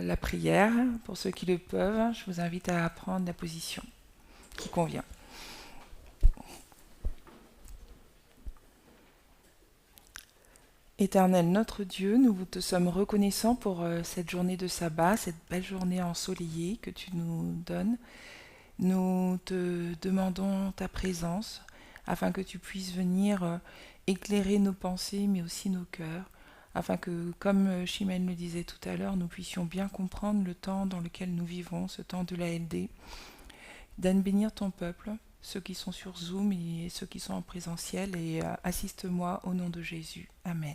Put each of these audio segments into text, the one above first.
La prière, pour ceux qui le peuvent, je vous invite à prendre la position qui convient. Éternel notre Dieu, nous te sommes reconnaissants pour cette journée de sabbat, cette belle journée ensoleillée que tu nous donnes. Nous te demandons ta présence afin que tu puisses venir éclairer nos pensées mais aussi nos cœurs, afin que, comme Chimène le disait tout à l'heure, nous puissions bien comprendre le temps dans lequel nous vivons, ce temps de l'ALD. Donne bénir ton peuple, ceux qui sont sur Zoom et ceux qui sont en présentiel, et assiste-moi au nom de Jésus. Amen.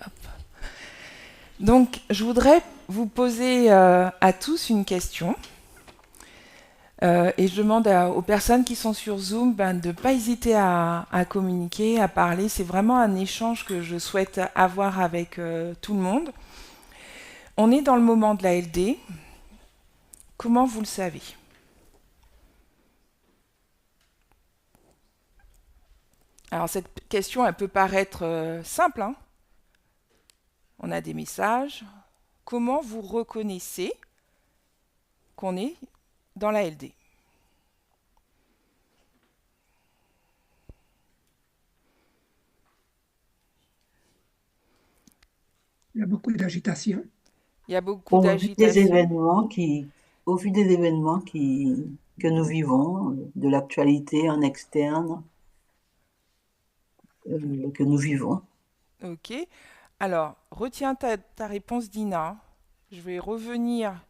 Hop. Donc, je voudrais vous poser à tous une question. Et je demande aux personnes qui sont sur Zoom de ne pas hésiter à communiquer, à parler. C'est vraiment un échange que je souhaite avoir avec tout le monde. On est dans le moment de la LD. Comment vous le savez? Alors cette question, elle peut paraître simple, hein. On a des messages. Comment vous reconnaissez qu'on est dans la LD? Il y a beaucoup d'agitation. Il y a beaucoup Au vu des d'agitation. événements au vu des événements que nous vivons, de l'actualité en externe, que nous vivons. Ok. Alors, retiens ta réponse, Dina. Je vais revenir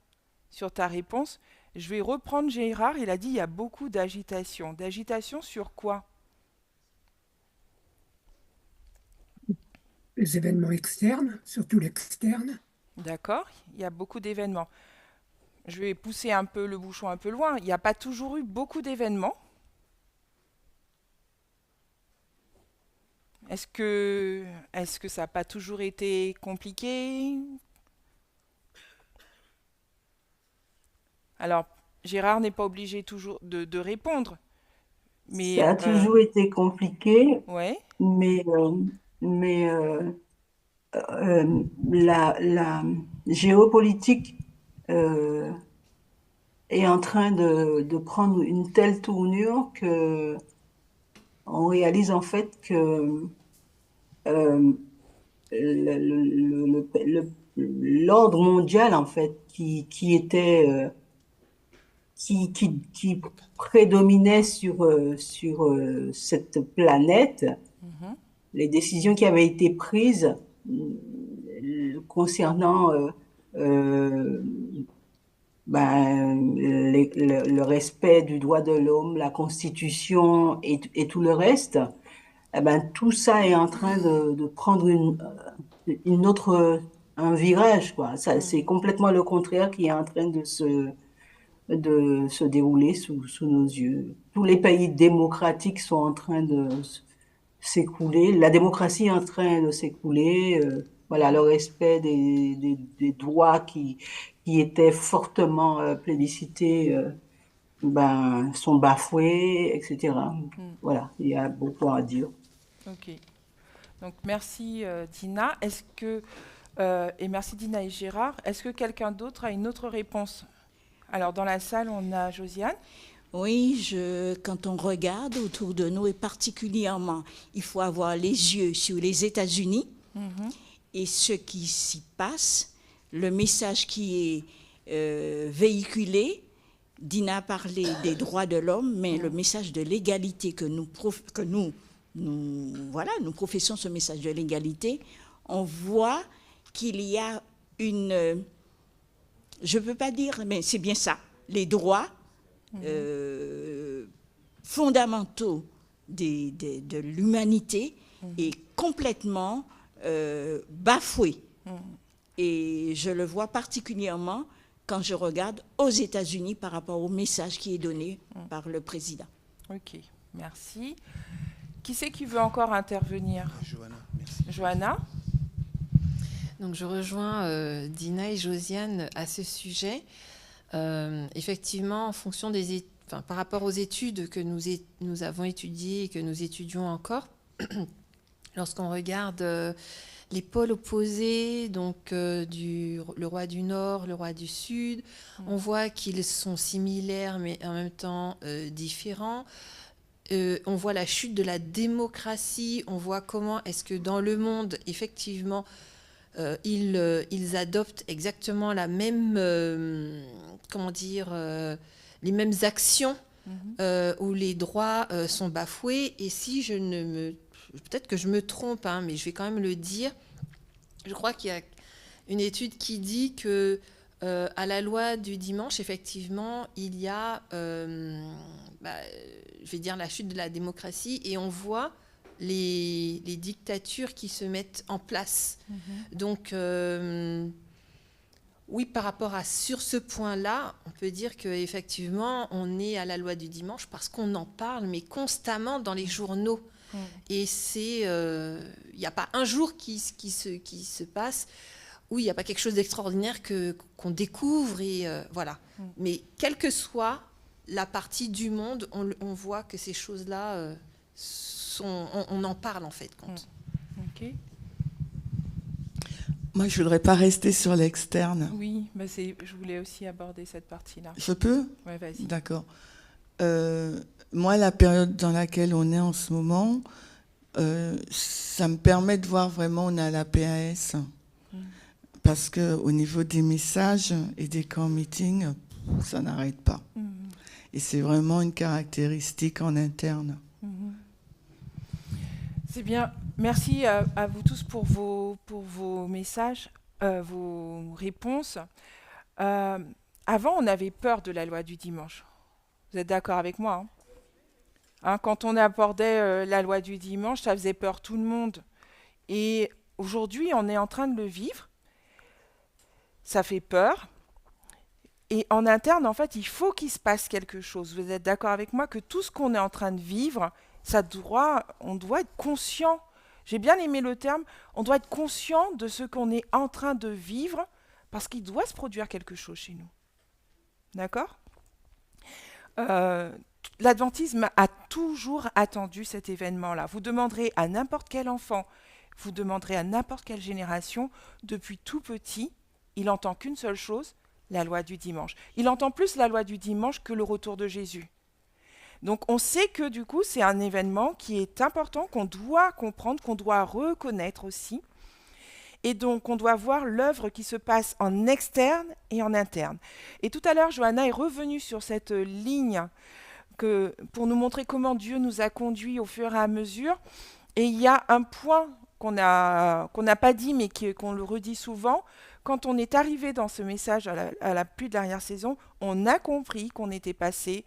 sur ta réponse. Je vais reprendre Gérard. Il a dit il y a beaucoup d'agitation. D'agitation sur quoi? Les événements externes, surtout l'externe. D'accord? Il y a beaucoup d'événements. Je vais pousser un peu le bouchon un peu loin. Il n'y a pas toujours eu beaucoup d'événements. Est-ce que ça n'a pas toujours été compliqué? Alors, Gérard n'est pas obligé toujours de répondre. Mais, Ça a toujours été compliqué, ouais, mais, mais la géopolitique euh, est en train de prendre une telle tournure que on réalise en fait que euh, l'ordre mondial en fait qui prédominait sur cette planète, mhm, les décisions qui avaient été prises concernant euh, le respect du droit de l'homme, la Constitution et tout le reste, eh ben, tout ça est en train de prendre une autre, un virage, quoi. Ça, c'est mhm, complètement le contraire qui est en train de se dérouler sous nos yeux. Tous les pays démocratiques sont en train de s'écouler. La démocratie est en train de s'écouler. Voilà, le respect des droits qui étaient fortement plébiscités ben, sont bafoués, etc. mhm. Voilà, il y a beaucoup à dire. Ok. Donc merci Dina. Et merci Dina et Gérard. Est-ce que quelqu'un d'autre a une autre réponse? Alors dans la salle, on a Josiane. Oui, quand on regarde autour de nous, et particulièrement, il faut avoir les yeux sur les États-Unis Mhm, et ce qui s'y passe, le message qui est véhiculé. Dina a parlé des droits de l'homme, mais le message de l'égalité nous professons ce message de l'égalité, on voit qu'il y a je ne peux pas dire, mais c'est bien ça, les droits fondamentaux de l'humanité est complètement bafoué. Et je le vois particulièrement quand je regarde aux États-Unis par rapport au message qui est donné par le président. Ok, merci. Qui c'est qui veut encore intervenir? Johanna, merci. Johanna? Donc je rejoins Dina et Josiane à ce sujet. Effectivement, en fonction par rapport aux études que nous avons étudiées et que nous étudions encore, lorsqu'on regarde les pôles opposés, donc le roi du Nord, le roi du Sud, on voit qu'ils sont similaires mais en même temps différents. On voit la chute de la démocratie, on voit comment est-ce que dans le monde, effectivement, ils adoptent exactement la même, les mêmes actions où les droits sont bafoués. Et si peut-être que je me trompe, mais je vais quand même le dire, je crois qu'il y a une étude qui dit que à la loi du dimanche, effectivement, il y a, je vais dire, la chute de la démocratie, et on voit les dictatures qui se mettent en place. Donc, oui, par rapport sur ce point-là, on peut dire qu'effectivement, on est à la loi du dimanche parce qu'on en parle, mais constamment dans les journaux. Et il n'y a pas un jour qui se passe où il n'y a pas quelque chose d'extraordinaire qu'on découvre. Et voilà. Mais quelle que soit la partie du monde, on voit que ces choses-là, on en parle en fait. Ok. Moi, je ne voudrais pas rester sur l'externe. Oui, je voulais aussi aborder cette partie-là. Je peux ? Oui, vas-y. D'accord. Moi, la période dans laquelle on est en ce moment, ça me permet de voir vraiment on est à la PAS. Parce qu'au niveau des messages et des camps meetings, ça n'arrête pas. Et c'est vraiment une caractéristique en interne. C'est bien. Merci à vous tous pour vos messages, vos réponses. Avant, on avait peur de la loi du dimanche. Vous êtes d'accord avec moi, quand on abordait la loi du dimanche, ça faisait peur tout le monde. Et aujourd'hui, on est en train de le vivre. Ça fait peur. Et en interne, en fait, il faut qu'il se passe quelque chose. Vous êtes d'accord avec moi que tout ce qu'on est en train de vivre, on doit être conscient. J'ai bien aimé le terme. On doit être conscient de ce qu'on est en train de vivre parce qu'il doit se produire quelque chose chez nous. D'accord ? L'adventisme a toujours attendu cet événement-là. Vous demanderez à n'importe quel enfant, vous demanderez à n'importe quelle génération, depuis tout petit, il n'entend qu'une seule chose, la loi du dimanche. Il entend plus la loi du dimanche que le retour de Jésus. Donc on sait que du coup c'est un événement qui est important, qu'on doit comprendre, qu'on doit reconnaître aussi. Et donc on doit voir l'œuvre qui se passe en externe et en interne. Et tout à l'heure, Johanna est revenue sur cette ligne pour nous montrer comment Dieu nous a conduits au fur et à mesure. Et il y a un point qu'on n'a pas dit, mais qu'on le redit souvent. Quand on est arrivé dans ce message à la pluie de l'arrière-saison, on a compris qu'on était passé,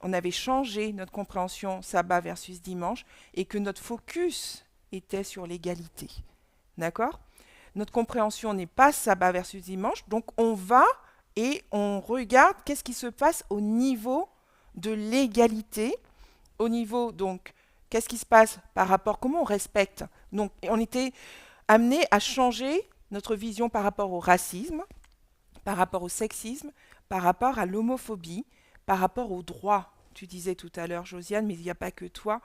on avait changé notre compréhension sabbat versus dimanche, et que notre focus était sur l'égalité. D'accord ? Notre compréhension n'est pas sabbat versus dimanche, donc on va et on regarde qu'est-ce qui se passe au niveau de l'égalité, au niveau, donc, qu'est-ce qui se passe par rapport, comment on respecte. Donc, on était amené à changer notre vision par rapport au racisme, par rapport au sexisme, par rapport à l'homophobie, par rapport aux droits. Tu disais tout à l'heure, Josiane, mais il n'y a pas que toi.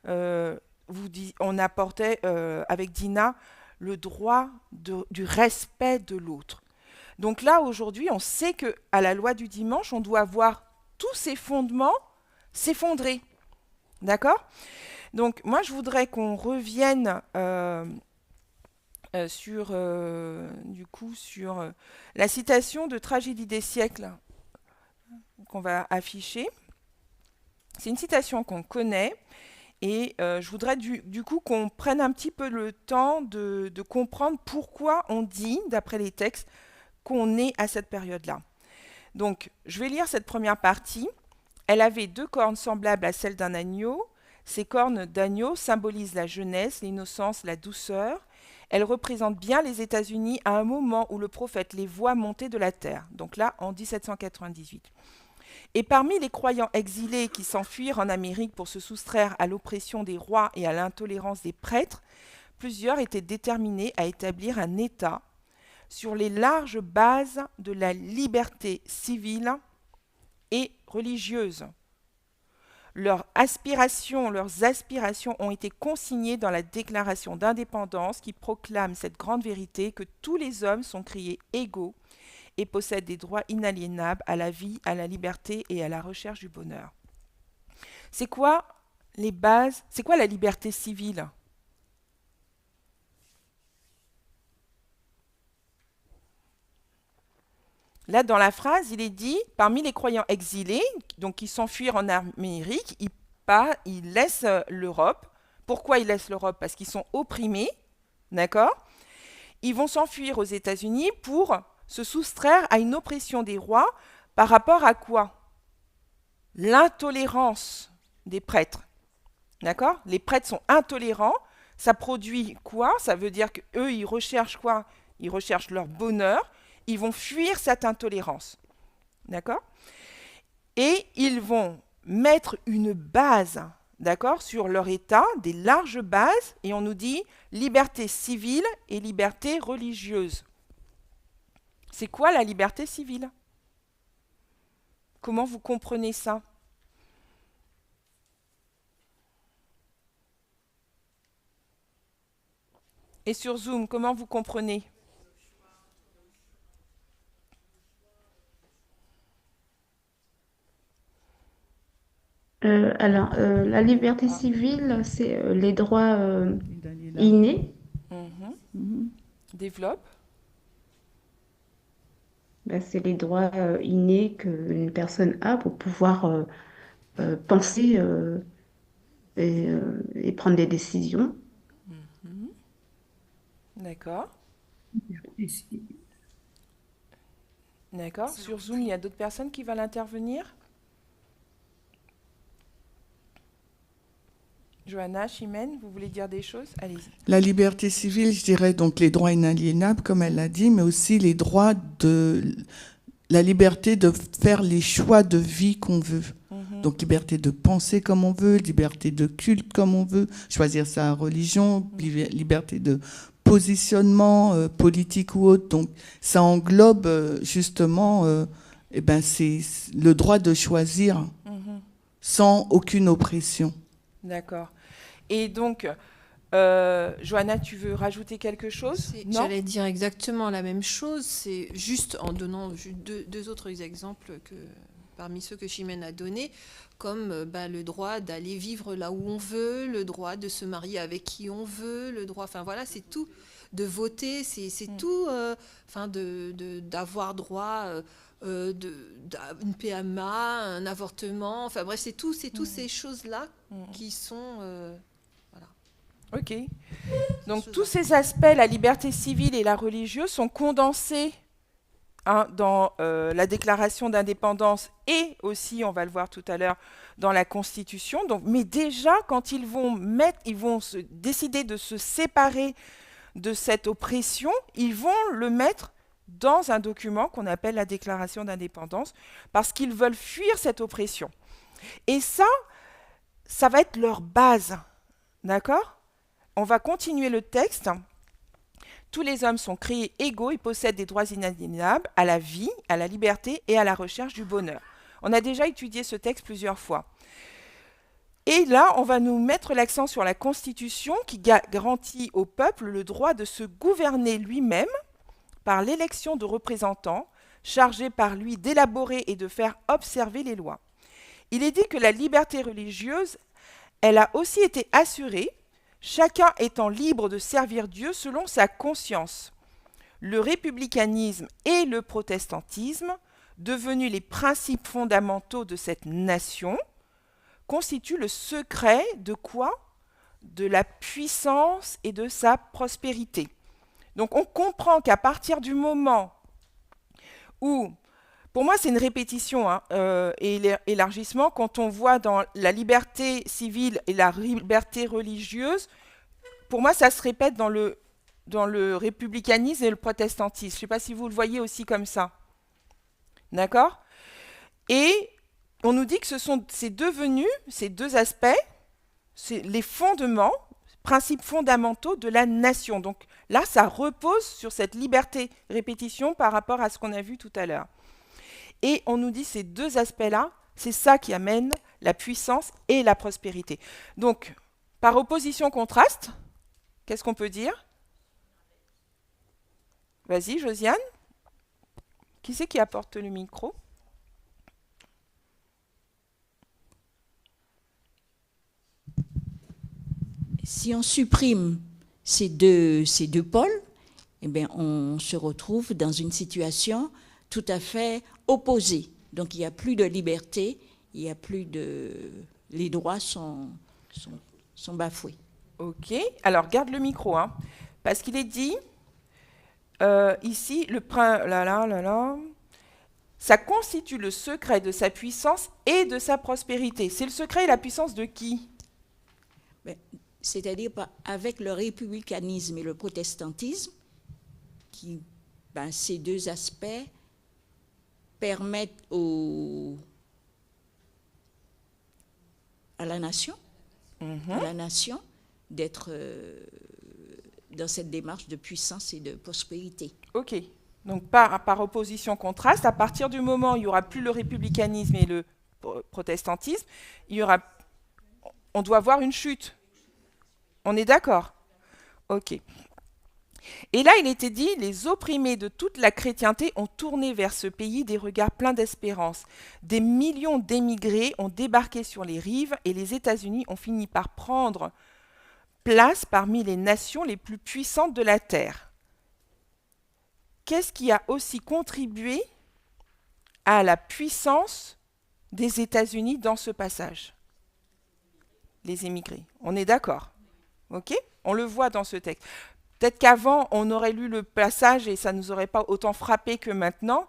On apportait avec Dina le droit du respect de l'autre. Donc là, aujourd'hui, on sait qu'à la loi du dimanche, on doit voir tous ces fondements s'effondrer. D'accord ? Donc, moi, je voudrais qu'on revienne sur la citation de Tragédie des siècles qu'on va afficher. C'est une citation qu'on connaît. Et je voudrais du coup qu'on prenne un petit peu le temps de comprendre pourquoi on dit, d'après les textes, qu'on est à cette période-là. Donc, je vais lire cette première partie. Elle avait 2 cornes semblables à celles d'un agneau. Ces cornes d'agneau symbolisent la jeunesse, l'innocence, la douceur. elles représentent bien les États-Unis à un moment où le prophète les voit monter de la terre, donc là en 1798. Et parmi les croyants exilés qui s'enfuirent en Amérique pour se soustraire à l'oppression des rois et à l'intolérance des prêtres, plusieurs étaient déterminés à établir un État sur les larges bases de la liberté civile et religieuse. Leurs aspirations ont été consignées dans la déclaration d'indépendance qui proclame cette grande vérité que tous les hommes sont créés égaux et possèdent des droits inaliénables à la vie, à la liberté et à la recherche du bonheur. C'est quoi les bases? C'est quoi la liberté civile? Là, dans la phrase, il est dit, parmi les croyants exilés, donc qui s'enfuirent en Amérique, ils laissent l'Europe. Pourquoi ils laissent l'Europe? Parce qu'ils sont opprimés, d'accord? Ils vont s'enfuir aux États-Unis pour se soustraire à une oppression des rois par rapport à quoi? L'intolérance des prêtres, d'accord? Les prêtres sont intolérants, ça produit quoi? Ça veut dire qu'eux, ils recherchent quoi? Ils recherchent leur bonheur. Ils vont fuir cette intolérance, d'accord? Et ils vont mettre une base, d'accord, sur leur État, des larges bases, et on nous dit liberté civile et liberté religieuse. C'est quoi la liberté civile? Comment vous comprenez ça? Et sur Zoom, comment vous comprenez? La liberté civile, c'est les droits innés. Développe. Ben, c'est les droits innés qu'une personne a pour pouvoir penser et prendre des décisions. D'accord. Et si- D'accord. Sur Zoom, il y a d'autres personnes qui veulent intervenir? Johanna, Chimène, vous voulez dire des choses? Allez-y. La liberté civile, je dirais donc les droits inaliénables, comme elle l'a dit, mais aussi les droits de la liberté de faire les choix de vie qu'on veut. Donc liberté de penser comme on veut, liberté de culte comme on veut, choisir sa religion, liberté de positionnement politique ou autre. Donc ça englobe justement c'est le droit de choisir sans aucune oppression. D'accord. Et donc, Johanna, tu veux rajouter quelque chose? Non? J'allais dire exactement la même chose, c'est juste en donnant deux autres exemples parmi ceux que Chimène a donnés, comme le droit d'aller vivre là où on veut, le droit de se marier avec qui on veut, le droit, enfin voilà, c'est tout, de voter, c'est tout, d'avoir droit une PMA, un avortement, enfin bref, c'est toutes ces choses-là qui sont... Ok. Donc tous ces aspects, la liberté civile et la religieuse, sont condensés dans la déclaration d'indépendance et aussi, on va le voir tout à l'heure, dans la Constitution. Donc, mais déjà, quand ils vont décider de se séparer de cette oppression, ils vont le mettre dans un document qu'on appelle la déclaration d'indépendance parce qu'ils veulent fuir cette oppression. Et ça va être leur base. D'accord ? On va continuer le texte. Tous les hommes sont créés égaux et possèdent des droits inaliénables à la vie, à la liberté et à la recherche du bonheur. On a déjà étudié ce texte plusieurs fois. Et là, on va nous mettre l'accent sur la Constitution qui garantit au peuple le droit de se gouverner lui-même par l'élection de représentants chargés par lui d'élaborer et de faire observer les lois. Il est dit que la liberté religieuse, elle a aussi été assurée, chacun étant libre de servir Dieu selon sa conscience. Le républicanisme et le protestantisme, devenus les principes fondamentaux de cette nation, constituent le secret de quoi? De la puissance et de sa prospérité. Donc on comprend qu'à partir du moment où, pour moi c'est une répétition et élargissement, quand on voit dans la liberté civile et la liberté religieuse, pour moi ça se répète dans le dans le républicanisme et le protestantisme. Je ne sais pas si vous le voyez aussi comme ça. D'accord? Et on nous dit que c'est devenu, ces deux aspects, c'est les fondements, principes fondamentaux de la nation. Donc là, ça repose sur cette liberté répétition par rapport à ce qu'on a vu tout à l'heure. Et on nous dit ces deux aspects-là, c'est ça qui amène la puissance et la prospérité. Donc, par opposition-contraste, qu'est-ce qu'on peut dire? Vas-y, Josiane. Qui c'est qui apporte le micro? Si on supprime ces deux pôles, eh bien, on se retrouve dans une situation tout à fait opposée. Donc, il n'y a plus de liberté, il n'y a plus de... Les droits sont bafoués. Ok, alors garde le micro, hein, parce qu'il est dit, ici, ça constitue le secret de sa puissance et de sa prospérité. C'est le secret et la puissance de qui? C'est-à-dire avec le républicanisme et le protestantisme, ces deux aspects permettent à la nation, d'être dans cette démarche de puissance et de prospérité. Ok, donc par opposition-contraste, à partir du moment où il n'y aura plus le républicanisme et le protestantisme, on doit voir une chute. On est d'accord? Ok. Et là, il était dit, les opprimés de toute la chrétienté ont tourné vers ce pays des regards pleins d'espérance. Des millions d'émigrés ont débarqué sur les rives et les États-Unis ont fini par prendre place parmi les nations les plus puissantes de la Terre. Qu'est-ce qui a aussi contribué à la puissance des États-Unis dans ce passage? Les émigrés. On est d'accord? Ok? On le voit dans ce texte. Peut-être qu'avant, on aurait lu le passage et ça ne nous aurait pas autant frappé que maintenant,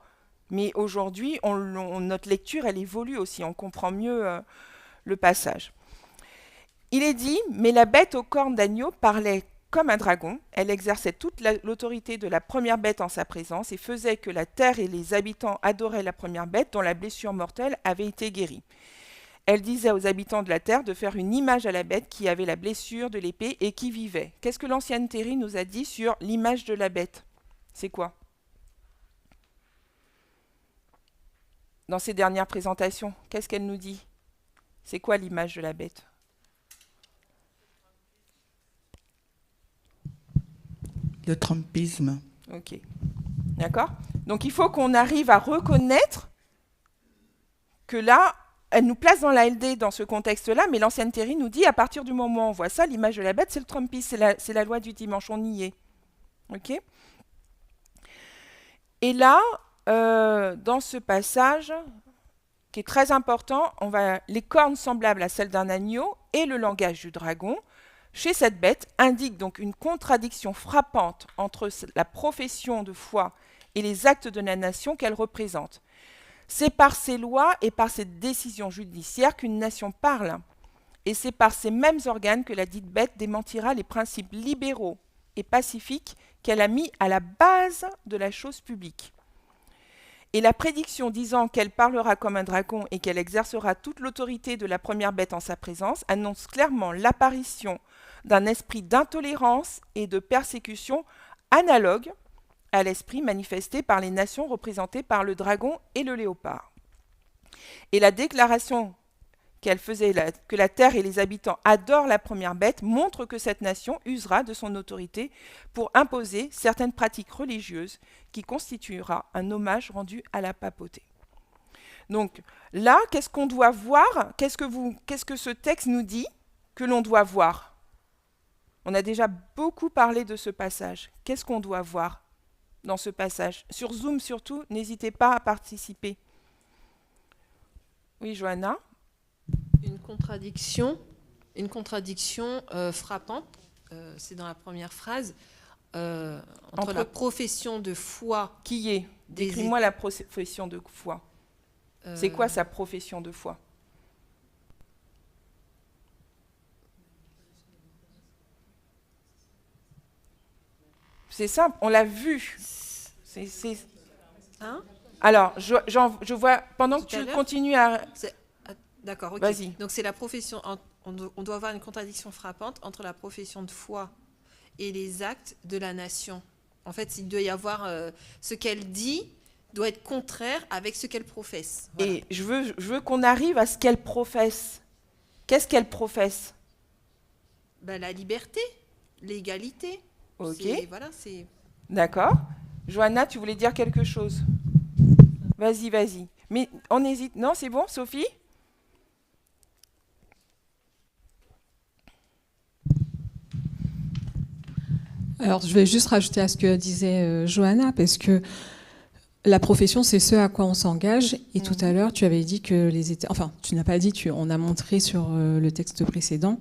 mais aujourd'hui, notre lecture, elle évolue aussi, on comprend mieux le passage. Il est dit, mais la bête aux cornes d'agneau parlait comme un dragon, elle exerçait toute l'autorité de la première bête en sa présence et faisait que la terre et les habitants adoraient la première bête dont la blessure mortelle avait été guérie. Elle disait aux habitants de la terre de faire une image à la bête qui avait la blessure de l'épée et qui vivait. Qu'est-ce que l'ancienne Thérie nous a dit sur l'image de la bête? C'est quoi? Dans ses dernières présentations, qu'est-ce qu'elle nous dit? C'est quoi l'image de la bête? Le trumpisme. Ok. D'accord? Donc il faut qu'on arrive à reconnaître que là, elle nous place dans la LD dans ce contexte-là, mais l'ancienne Thérie nous dit, à partir du moment où on voit ça, l'image de la bête, c'est le trumpisme, c'est la loi du dimanche, on y est. Ok? Et là, dans ce passage, qui est très important, les cornes semblables à celles d'un agneau et le langage du dragon, chez cette bête, indiquent donc une contradiction frappante entre la profession de foi et les actes de la nation qu'elle représente. C'est par ces lois et par ces décisions judiciaires qu'une nation parle. Et c'est par ces mêmes organes que la dite bête démentira les principes libéraux et pacifiques qu'elle a mis à la base de la chose publique. Et la prédiction disant qu'elle parlera comme un dragon et qu'elle exercera toute l'autorité de la première bête en sa présence annonce clairement l'apparition d'un esprit d'intolérance et de persécution analogue à l'esprit manifesté par les nations représentées par le dragon et le léopard. Et la déclaration qu'elle faisait, que la terre et les habitants adorent la première bête, montre que cette nation usera de son autorité pour imposer certaines pratiques religieuses qui constituera un hommage rendu à la papauté. Donc là, qu'est-ce qu'on doit voir? Qu'est-ce que ce texte nous dit que l'on doit voir? On a déjà beaucoup parlé de ce passage. Qu'est-ce qu'on doit voir dans ce passage? Sur Zoom surtout, n'hésitez pas à participer. Oui, Johanna? Une contradiction frappante, c'est dans la première phrase, entre la profession de foi... Qui est? Décris-moi la profession de foi. C'est quoi sa profession de foi? C'est simple, on l'a vu. Hein? Alors, je vois, pendant que Tout à tu l'heure continues à... D'accord, ok. Vas-y. Donc c'est la profession, on doit avoir une contradiction frappante entre la profession de foi et les actes de la nation. En fait, il doit y avoir ce qu'elle dit doit être contraire avec ce qu'elle professe. Voilà. Et je veux qu'on arrive à ce qu'elle professe. Qu'est-ce qu'elle professe? Ben, la liberté, l'égalité. Ok. Voilà, c'est... D'accord. Johanna, tu voulais dire quelque chose? Vas-y. Mais on hésite. Non, c'est bon, Sophie? Alors, je vais juste rajouter à ce que disait Johanna, parce que la profession, c'est ce à quoi on s'engage. Et tout à l'heure, tu avais dit que les États... Enfin, tu n'as pas dit, on a montré sur le texte précédent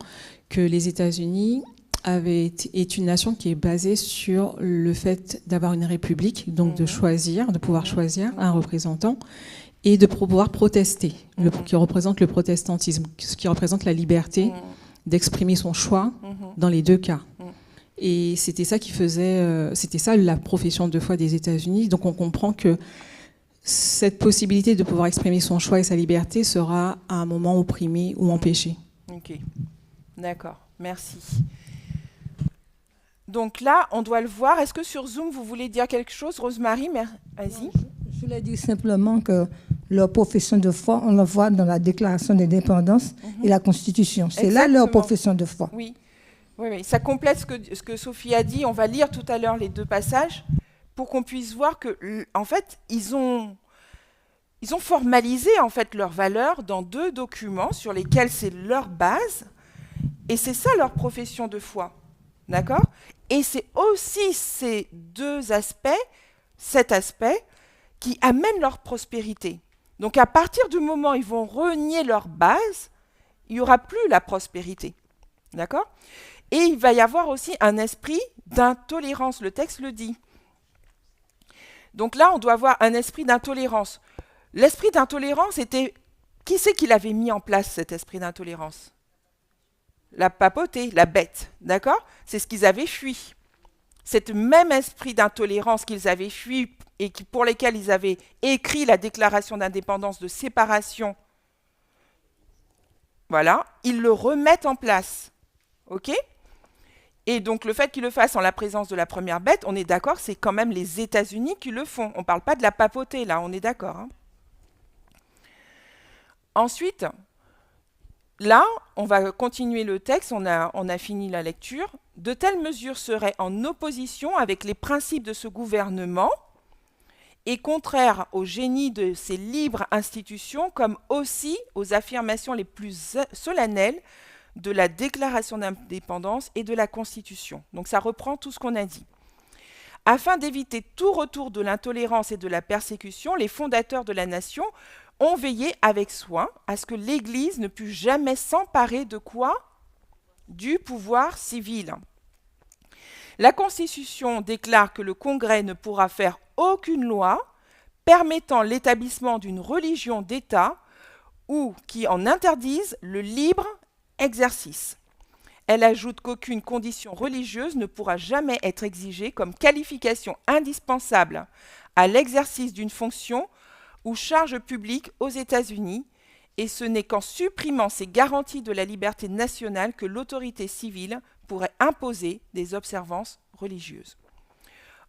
que les États-Unis est une nation qui est basée sur le fait d'avoir une république, donc de pouvoir choisir un représentant et de pouvoir protester, qui représente le protestantisme, ce qui représente la liberté d'exprimer son choix dans les deux cas. Et c'était ça c'était ça la profession de foi des États-Unis. Donc on comprend que cette possibilité de pouvoir exprimer son choix et sa liberté sera à un moment opprimée ou empêchée. Ok, d'accord, merci. Donc là, on doit le voir. Est-ce que sur Zoom, vous voulez dire quelque chose, Rosemary? Vas-y. Je voulais dire simplement que leur profession de foi, on le voit dans la Déclaration d'indépendance et la Constitution. C'est là leur profession de foi. Oui. Oui, ça complète ce que Sophie a dit. On va lire tout à l'heure les deux passages pour qu'on puisse voir que, en fait, ils ont formalisé en fait leurs valeurs dans deux documents sur lesquels c'est leur base, et c'est ça leur profession de foi, d'accord? Et c'est aussi ces deux aspects, cet aspect, qui amènent leur prospérité. Donc à partir du moment où ils vont renier leur base, il n'y aura plus la prospérité, d'accord? Et il va y avoir aussi un esprit d'intolérance, le texte le dit. Donc là, on doit avoir un esprit d'intolérance. L'esprit d'intolérance était... Qui c'est qui l'avait mis en place, cet esprit d'intolérance? La papauté, la bête, d'accord? C'est ce qu'ils avaient fui. Cet même esprit d'intolérance qu'ils avaient fui et pour lesquels ils avaient écrit la déclaration d'indépendance, de séparation, voilà, ils le remettent en place. Ok? Et donc le fait qu'ils le fassent en la présence de la première bête, on est d'accord, c'est quand même les États-Unis qui le font. On ne parle pas de la papauté, là, on est d'accord. Hein. Ensuite, là, on va continuer le texte, on a fini la lecture. De telles mesures seraient en opposition avec les principes de ce gouvernement et contraires au génie de ces libres institutions, comme aussi aux affirmations les plus solennelles de la Déclaration d'indépendance et de la Constitution. Donc ça reprend tout ce qu'on a dit. Afin d'éviter tout retour de l'intolérance et de la persécution, les fondateurs de la nation ont veillé avec soin à ce que l'Église ne pût jamais s'emparer de quoi? Du pouvoir civil. La Constitution déclare que le Congrès ne pourra faire aucune loi permettant l'établissement d'une religion d'État ou qui en interdise le libre exercice. Elle ajoute qu'aucune condition religieuse ne pourra jamais être exigée comme qualification indispensable à l'exercice d'une fonction ou charge publique aux États-Unis, et ce n'est qu'en supprimant ces garanties de la liberté nationale que l'autorité civile pourrait imposer des observances religieuses.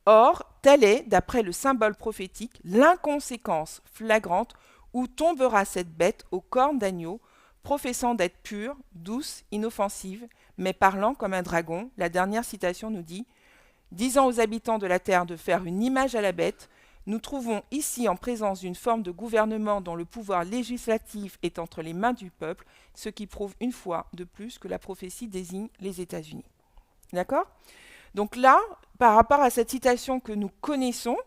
Or, telle est, d'après le symbole prophétique, l'inconséquence flagrante où tombera cette bête aux cornes d'agneau, professant d'être pure, douce, inoffensive, mais parlant comme un dragon. La dernière citation nous dit « Disant aux habitants de la terre de faire une image à la bête, nous trouvons ici en présence d'une forme de gouvernement dont le pouvoir législatif est entre les mains du peuple, ce qui prouve une fois de plus que la prophétie désigne les États-Unis. » D'accord? Donc là, par rapport à cette citation que nous connaissons,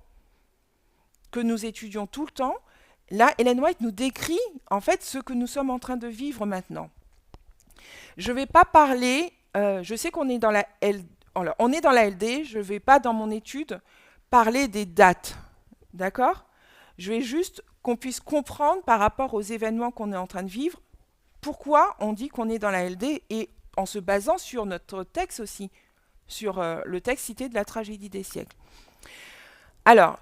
que nous étudions tout le temps, là, Ellen White nous décrit en fait ce que nous sommes en train de vivre maintenant. Je ne vais pas parler, je sais qu'on est dans la on est dans la LD, je ne vais pas dans mon étude parler des dates, d'accord? Je vais juste qu'on puisse comprendre par rapport aux événements qu'on est en train de vivre, pourquoi on dit qu'on est dans la LD et en se basant sur notre texte aussi. sur le texte cité de la tragédie des siècles. Alors,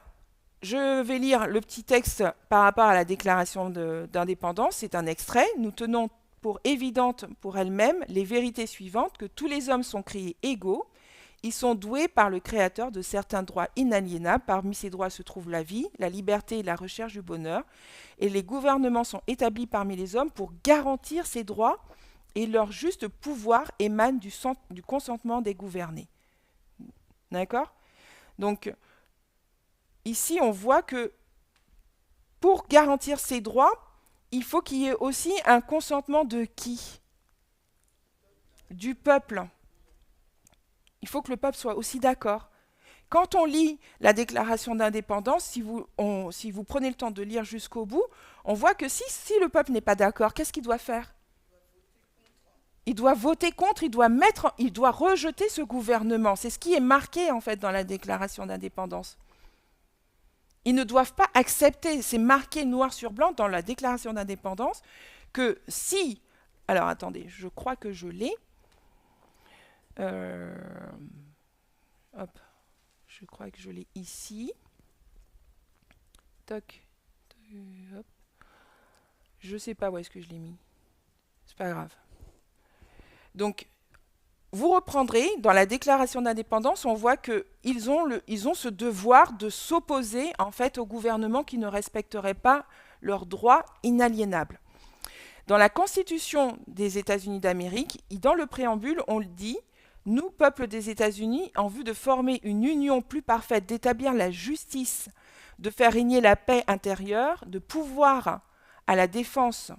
je vais lire le petit texte par rapport à la déclaration d'indépendance. C'est un extrait. Nous tenons pour évidentes pour elles-mêmes les vérités suivantes, que tous les hommes sont créés égaux. Ils sont doués par le Créateur de certains droits inaliénables. Parmi ces droits se trouvent la vie, la liberté et la recherche du bonheur. Et les gouvernements sont établis parmi les hommes pour garantir ces droits, et leur juste pouvoir émane du consentement des gouvernés. D'accord ? Donc, ici, on voit que pour garantir ces droits, il faut qu'il y ait aussi un consentement de qui ? Du peuple. Il faut que le peuple soit aussi d'accord. Quand on lit la déclaration d'indépendance, si vous prenez le temps de lire jusqu'au bout, on voit que si le peuple n'est pas d'accord, qu'est-ce qu'il doit faire ? Il doit voter contre, il doit rejeter ce gouvernement. C'est ce qui est marqué en fait dans la déclaration d'indépendance. Ils ne doivent pas accepter, c'est marqué noir sur blanc dans la déclaration d'indépendance, que si... Alors attendez, je crois que je l'ai. Hop, je crois que je l'ai ici. Toc. Hop. Je ne sais pas où est-ce que je l'ai mis. C'est pas grave. Donc, vous reprendrez, dans la déclaration d'indépendance, on voit qu'ils ont ce devoir de s'opposer en fait au gouvernement qui ne respecterait pas leurs droits inaliénables. Dans la Constitution des États-Unis d'Amérique, dans le préambule, on le dit, « Nous, peuple des États-Unis, en vue de former une union plus parfaite, d'établir la justice, de faire régner la paix intérieure, de pourvoir à la défense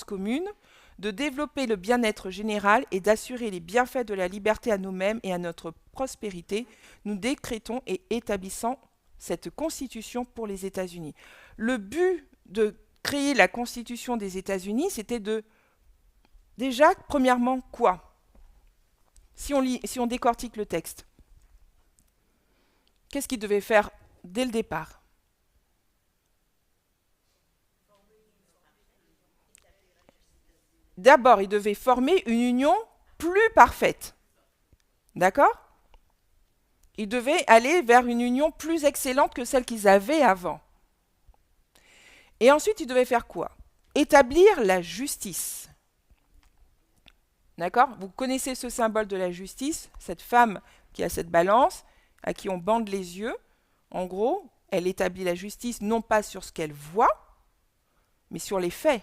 commune, de développer le bien-être général et d'assurer les bienfaits de la liberté à nous-mêmes et à notre prospérité, nous décrétons et établissons cette Constitution pour les États-Unis. » Le but de créer la Constitution des États-Unis, c'était déjà, premièrement, quoi ? Si on décortique le texte, qu'est-ce qu'il devait faire dès le départ ? D'abord, il devait former une union plus parfaite. D'accord ? Il devait aller vers une union plus excellente que celle qu'ils avaient avant. Et ensuite, il devait faire quoi ? Établir la justice. D'accord ? Vous connaissez ce symbole de la justice, cette femme qui a cette balance, à qui on bande les yeux. En gros, elle établit la justice non pas sur ce qu'elle voit, mais sur les faits.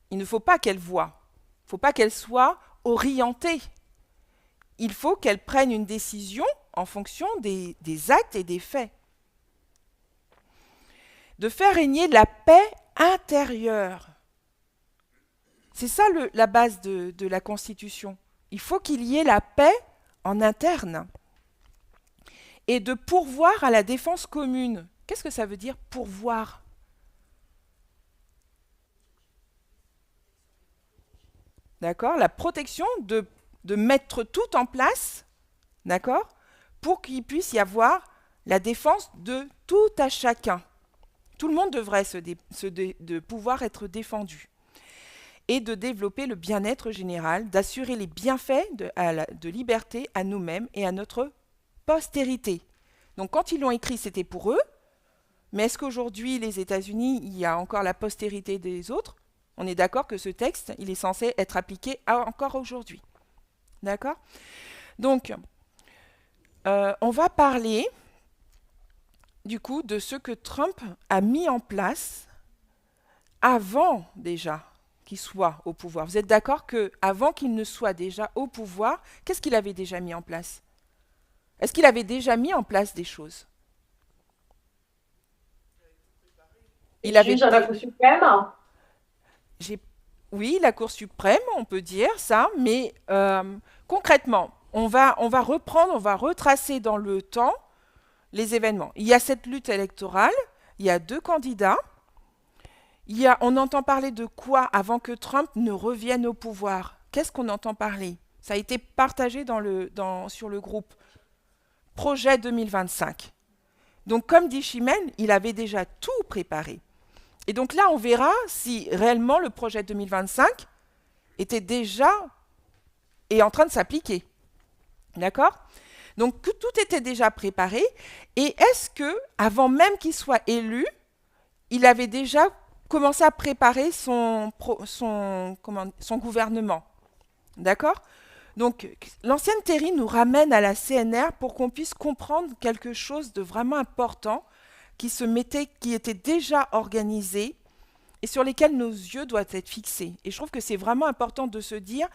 Il ne faut pas qu'elle voie, il ne faut pas qu'elle soit orientée. Il faut qu'elle prenne une décision en fonction des actes et des faits. De faire régner la paix intérieure. C'est ça la base de la Constitution. Il faut qu'il y ait la paix en interne. Et de pourvoir à la défense commune. Qu'est-ce que ça veut dire pourvoir ? D'accord ? La protection de mettre tout en place, d'accord ? Pour qu'il puisse y avoir la défense de tout à chacun. Tout le monde devrait de pouvoir être défendu. Et de développer le bien-être général, d'assurer les bienfaits de liberté à nous-mêmes et à notre postérité. Donc quand ils l'ont écrit, c'était pour eux. Mais est-ce qu'aujourd'hui, les États-Unis, il y a encore la postérité des autres ? On est d'accord que ce texte, il est censé être appliqué encore aujourd'hui. D'accord ? Donc, on va parler, du coup, de ce que Trump a mis en place avant déjà qu'il soit au pouvoir. Vous êtes d'accord qu'avant qu'il ne soit déjà au pouvoir, qu'est-ce qu'il avait déjà mis en place ? Est-ce qu'il avait déjà mis en place des choses ? Il avait la Cour suprême. Oui, la Cour suprême, on peut dire ça, mais concrètement, on va retracer dans le temps les événements. Il y a cette lutte électorale, il y a 2 candidats, on entend parler de quoi avant que Trump ne revienne au pouvoir ? Qu'est-ce qu'on entend parler ? Ça a été partagé sur le groupe Projet 2025. Donc, comme dit Chimène, il avait déjà tout préparé. Et donc là, on verra si réellement le projet 2025 était déjà est en train de s'appliquer. D'accord? Donc tout était déjà préparé. Et est-ce que, avant même qu'il soit élu, il avait déjà commencé à préparer son gouvernement? D'accord? Donc l'ancienne Terry nous ramène à la CNR pour qu'on puisse comprendre quelque chose de vraiment important qui était déjà organisé et sur lesquels nos yeux doivent être fixés. Et je trouve que c'est vraiment important de se dire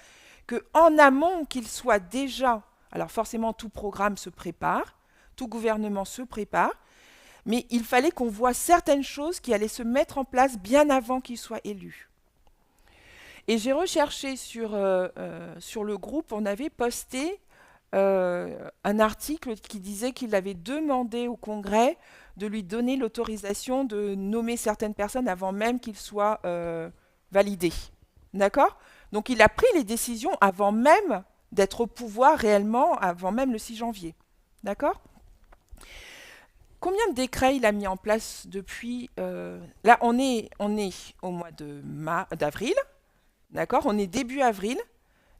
qu'en amont, qu'il soit déjà, alors forcément tout programme se prépare, tout gouvernement se prépare, mais il fallait qu'on voit certaines choses qui allaient se mettre en place bien avant qu'il soit élu. Et j'ai recherché sur le groupe, on avait posté un article qui disait qu'il avait demandé au Congrès de lui donner l'autorisation de nommer certaines personnes avant même qu'il soit validé. D'accord? Donc il a pris les décisions avant même d'être au pouvoir réellement, avant même le 6 janvier. D'accord? Combien de décrets il a mis en place depuis là, on est au mois d'avril. D'accord? On est début avril.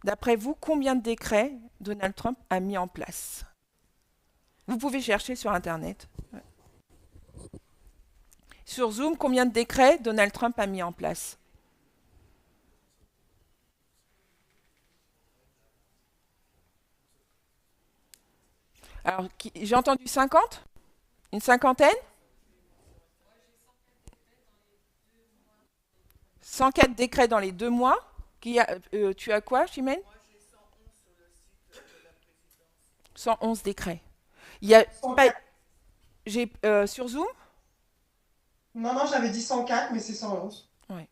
D'après vous, combien de décrets Donald Trump a mis en place? Vous pouvez chercher sur Internet. Ouais. Sur Zoom, combien de décrets Donald Trump a mis en place? Alors, j'ai entendu 50? Une cinquantaine? 104 décrets dans les 2 mois. Tu as quoi, Chimène? 111 décrets. Il y a pas, sur Zoom? Non, non, j'avais dit 104, mais c'est 111. Ouais.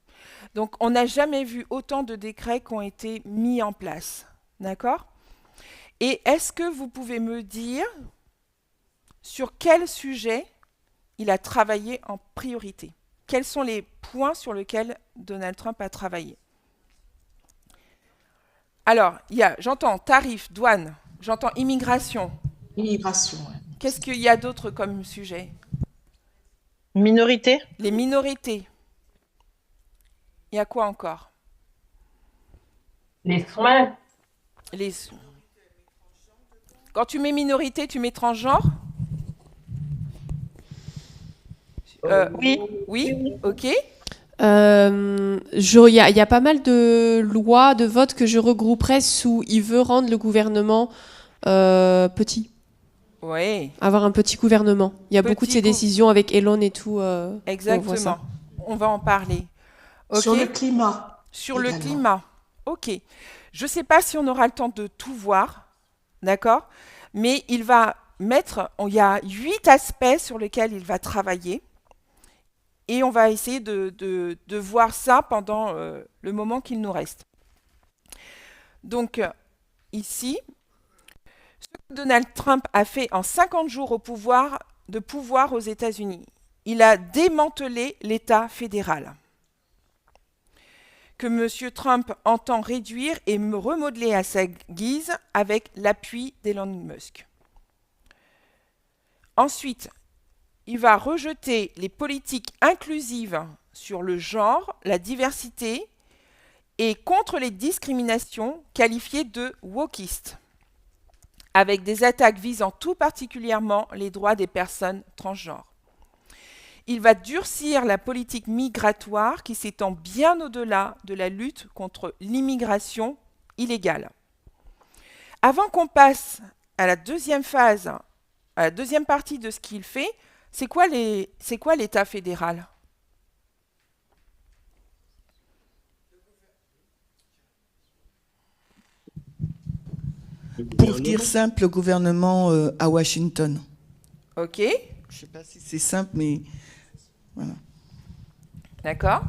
Donc, on n'a jamais vu autant de décrets qui ont été mis en place. D'accord? Et est-ce que vous pouvez me dire sur quel sujet il a travaillé en priorité? Quels sont les points sur lesquels Donald Trump a travaillé? Alors, j'entends tarifs, douane, j'entends immigration. Immigration, ouais. Qu'est-ce qu'il y a d'autre comme sujet? Minorité? Les minorités. Il y a quoi encore? Les soins? Quand tu mets minorité, tu mets transgenre? Oui. Oui, ok. Il y a pas mal de lois, de votes que je regrouperais sous il veut rendre le gouvernement petit. Oui. Avoir un petit gouvernement. Il y a beaucoup de ces décisions avec Elon et tout. Exactement. On va en parler. Okay. Sur le climat. Sur le climat. Ok. Je ne sais pas si on aura le temps de tout voir, d'accord? Mais il va mettre, il y a 8 aspects sur lesquels il va travailler. Et on va essayer de voir ça pendant le moment qu'il nous reste. Donc, ici, ce que Donald Trump a fait en 50 jours de pouvoir aux États-Unis, il a démantelé l'État fédéral, que M. Trump entend réduire et remodeler à sa guise avec l'appui d'Elon Musk. Ensuite, il va rejeter les politiques inclusives sur le genre, la diversité et contre les discriminations qualifiées de wokistes, avec des attaques visant tout particulièrement les droits des personnes transgenres. Il va durcir la politique migratoire qui s'étend bien au-delà de la lutte contre l'immigration illégale. Avant qu'on passe à la deuxième phase, à la deuxième partie de ce qu'il fait, c'est quoi l'État fédéral? Pour dire simple, le gouvernement à Washington. Ok. Je ne sais pas si c'est simple, mais voilà. D'accord.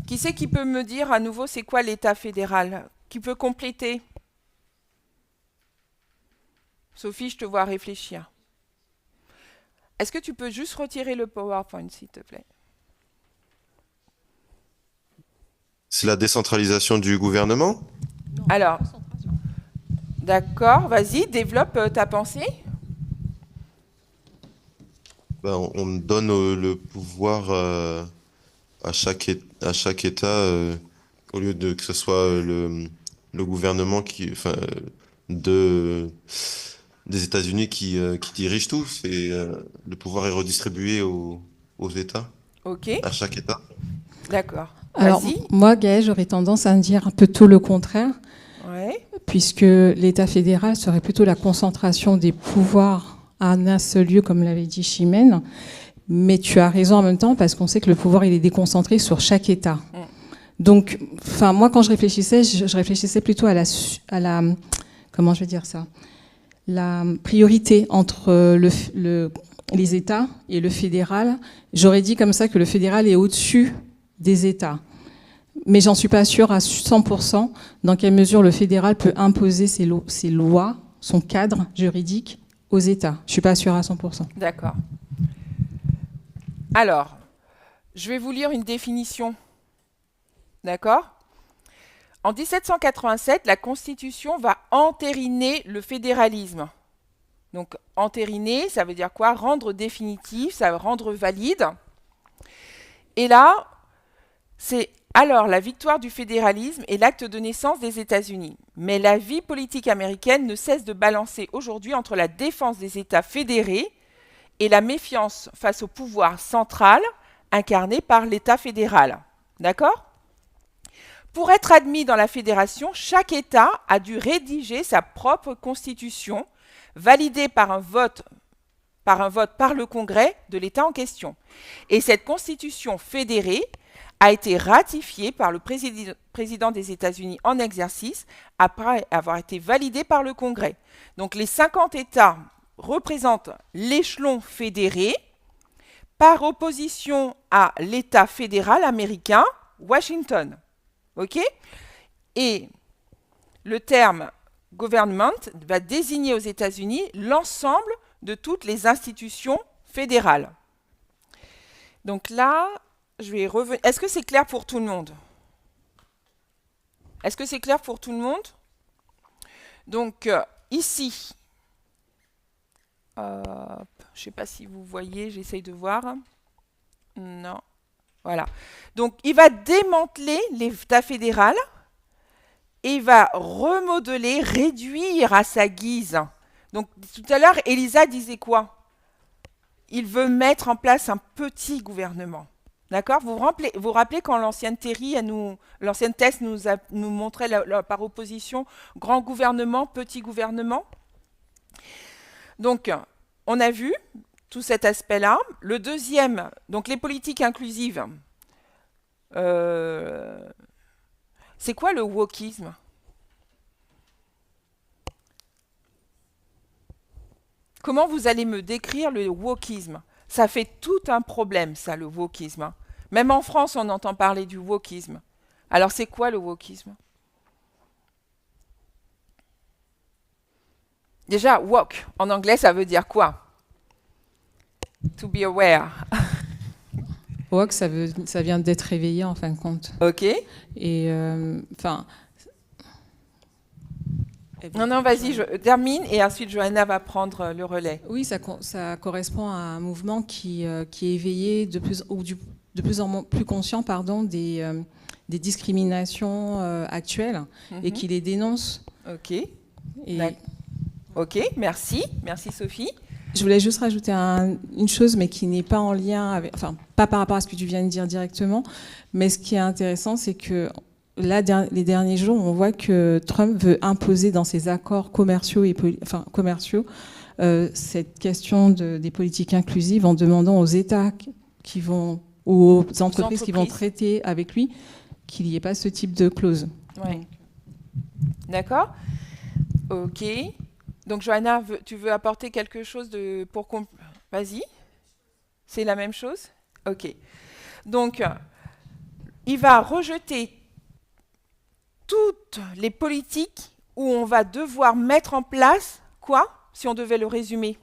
Qui c'est qui peut me dire à nouveau c'est quoi l'État fédéral? Qui peut compléter? Sophie, je te vois réfléchir. Est-ce que tu peux juste retirer le PowerPoint, s'il te plaît? C'est la décentralisation du gouvernement? Alors, d'accord, vas-y, développe ta pensée. Ben, on donne le pouvoir à chaque État, au lieu de que ce soit le gouvernement des États-Unis qui dirige tout. Le pouvoir est redistribué aux États, Ok, à chaque État. d'accord. Alors, Vas-y. moi, Gaëlle, j'aurais tendance à me dire un peu tout le contraire, Ouais. puisque l'État fédéral serait plutôt la concentration des pouvoirs à un seul lieu, comme l'avait dit Chimène. Mais tu as raison en même temps, parce qu'on sait que le pouvoir, il est déconcentré sur chaque État. Donc, moi, quand je réfléchissais, je réfléchissais plutôt à la comment je vais dire ça, la priorité entre les États et le fédéral. J'aurais dit comme ça que le fédéral est au-dessus des États. Mais j'en suis pas sûre à 100% dans quelle mesure le fédéral peut imposer ses lois, son cadre juridique aux États. Je suis pas sûre à 100%. D'accord. Alors, je vais vous lire une définition. D'accord ? En 1787, la Constitution va entériner le fédéralisme. Donc, entériner, ça veut dire quoi ? Rendre définitif, ça veut rendre valide. Et là, c'est alors la victoire du fédéralisme est l'acte de naissance des États-Unis. Mais la vie politique américaine ne cesse de balancer aujourd'hui entre la défense des États fédérés et la méfiance face au pouvoir central incarné par l'État fédéral. D'accord ? Pour être admis dans la fédération, chaque État a dû rédiger sa propre constitution, validée par un vote par le Congrès de l'État en question. Et cette constitution fédérée a été ratifiée par le président des États-Unis en exercice après avoir été validée par le Congrès. Donc les 50 États représentent l'échelon fédéré par opposition à l'État fédéral américain, Washington. OK ? Et le terme government va désigner aux États-Unis l'ensemble de toutes les institutions fédérales. Donc là, je vais revenir. Est-ce que c'est clair pour tout le monde ? Est-ce que c'est clair pour tout le monde ? Donc ici, je ne sais pas si vous voyez, j'essaye de voir. Non. Voilà. Donc, il va démanteler l'État fédéral et il va remodeler, réduire à sa guise. Donc, tout à l'heure, Elisa disait quoi ? Il veut mettre en place un petit gouvernement. D'accord ? Vous vous rappelez quand l'ancienne Tess nous montrait par opposition grand gouvernement, petit gouvernement ? Donc, on a vu tout cet aspect-là. Le deuxième, donc les politiques inclusives. C'est quoi le wokisme ? Comment vous allez me décrire le wokisme ? Ça fait tout un problème, ça, le wokisme. Même en France, on entend parler du wokisme. Alors, c'est quoi le wokisme ? Déjà, woke, en anglais, ça veut dire quoi ? To be aware. Woke, ça vient d'être réveillé, en fin de compte. OK. Et, Non, vas-y, je termine et ensuite Johanna va prendre le relais. Oui, ça correspond à un mouvement qui est éveillé de plus en plus conscient des discriminations actuelles et qui les dénonce. OK. OK, merci Sophie. Je voulais juste rajouter une chose, mais qui n'est pas en lien avec, pas par rapport à ce que tu viens de dire directement, mais ce qui est intéressant, c'est que là, les derniers jours, on voit que Trump veut imposer dans ses accords commerciaux cette question des politiques inclusives en demandant aux États ou aux entreprises qui vont traiter avec lui qu'il n'y ait pas ce type de clause. Ouais. D'accord. OK. Donc, Johanna, tu veux apporter quelque chose Vas-y. C'est la même chose ? OK. Donc, il va rejeter toutes les politiques où on va devoir mettre en place quoi, si on devait le résumer ?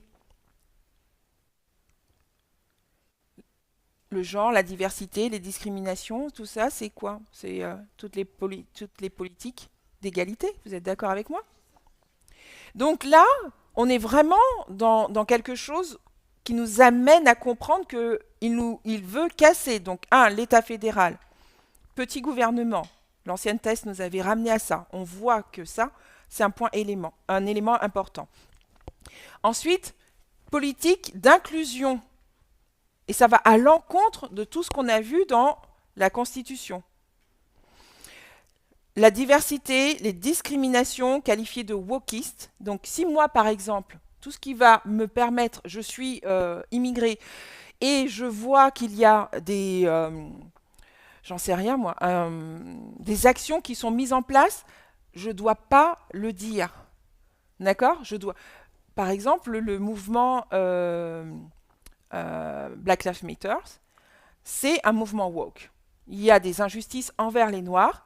Le genre, la diversité, les discriminations, tout ça, c'est quoi ? C'est toutes les politiques d'égalité. Vous êtes d'accord avec moi ? Donc là, on est vraiment dans quelque chose qui nous amène à comprendre qu'il veut casser, donc l'État fédéral, petit gouvernement, L'ancienne thèse nous avait ramené à ça. On voit que ça, c'est un élément important. Ensuite, politique d'inclusion. Et ça va à l'encontre de tout ce qu'on a vu dans la Constitution. La diversité, les discriminations qualifiées de wokistes. Donc si moi, par exemple, tout ce qui va me permettre, je suis immigré, et je vois qu'il y a des, j'en sais rien moi, des actions qui sont mises en place, je ne dois pas le dire. D'accord ? Par exemple, le mouvement Black Lives Matter, c'est un mouvement woke. Il y a des injustices envers les Noirs,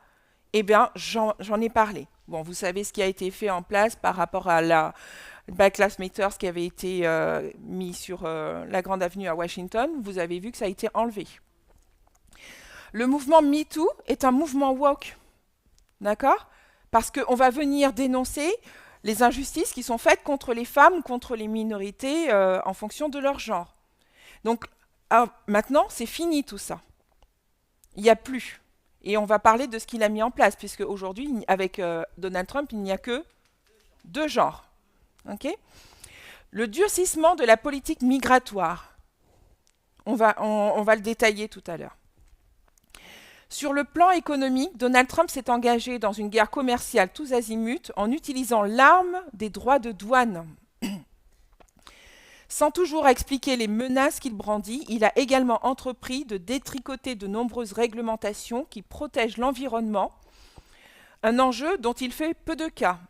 eh bien, j'en ai parlé. Bon, vous savez ce qui a été fait en place par rapport à la Black Lives Matter qui avait été mis sur la Grande Avenue à Washington. Vous avez vu que ça a été enlevé. Le mouvement MeToo est un mouvement woke. D'accord ? Parce qu'on va venir dénoncer les injustices qui sont faites contre les femmes, contre les minorités en fonction de leur genre. Donc, maintenant, c'est fini tout ça. Il n'y a plus. Et on va parler de ce qu'il a mis en place, puisque aujourd'hui, avec Donald Trump, il n'y a que 2 genres. Okay ? Le durcissement de la politique migratoire. On va le détailler tout à l'heure. Sur le plan économique, Donald Trump s'est engagé dans une guerre commerciale tous azimuts en utilisant l'arme des droits de douane. Sans toujours expliquer les menaces qu'il brandit, il a également entrepris de détricoter de nombreuses réglementations qui protègent l'environnement, un enjeu dont il fait peu de cas.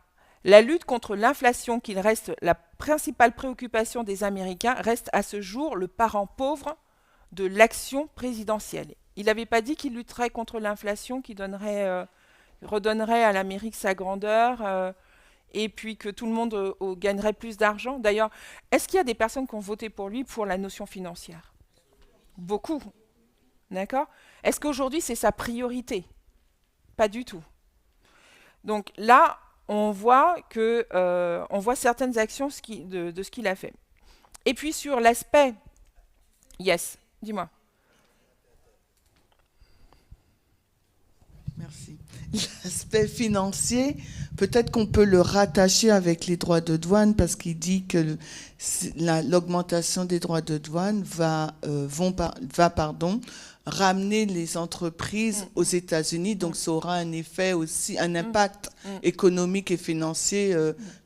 La lutte contre l'inflation, qui reste la principale préoccupation des Américains, reste à ce jour le parent pauvre de l'action présidentielle. Il n'avait pas dit qu'il lutterait contre l'inflation, qu'il redonnerait à l'Amérique sa grandeur, et puis que tout le monde gagnerait plus d'argent. D'ailleurs, est-ce qu'il y a des personnes qui ont voté pour lui pour la notion financière ? Beaucoup. D'accord ? Est-ce qu'aujourd'hui, c'est sa priorité ? Pas du tout. Donc là, on voit certaines actions de ce qu'il a fait. Et puis sur l'aspect... Yes, dis-moi. Merci. L'aspect financier, peut-être qu'on peut le rattacher avec les droits de douane parce qu'il dit que l'augmentation des droits de douane va ramener les entreprises aux États-Unis, donc ça aura un effet aussi, un impact économique et financier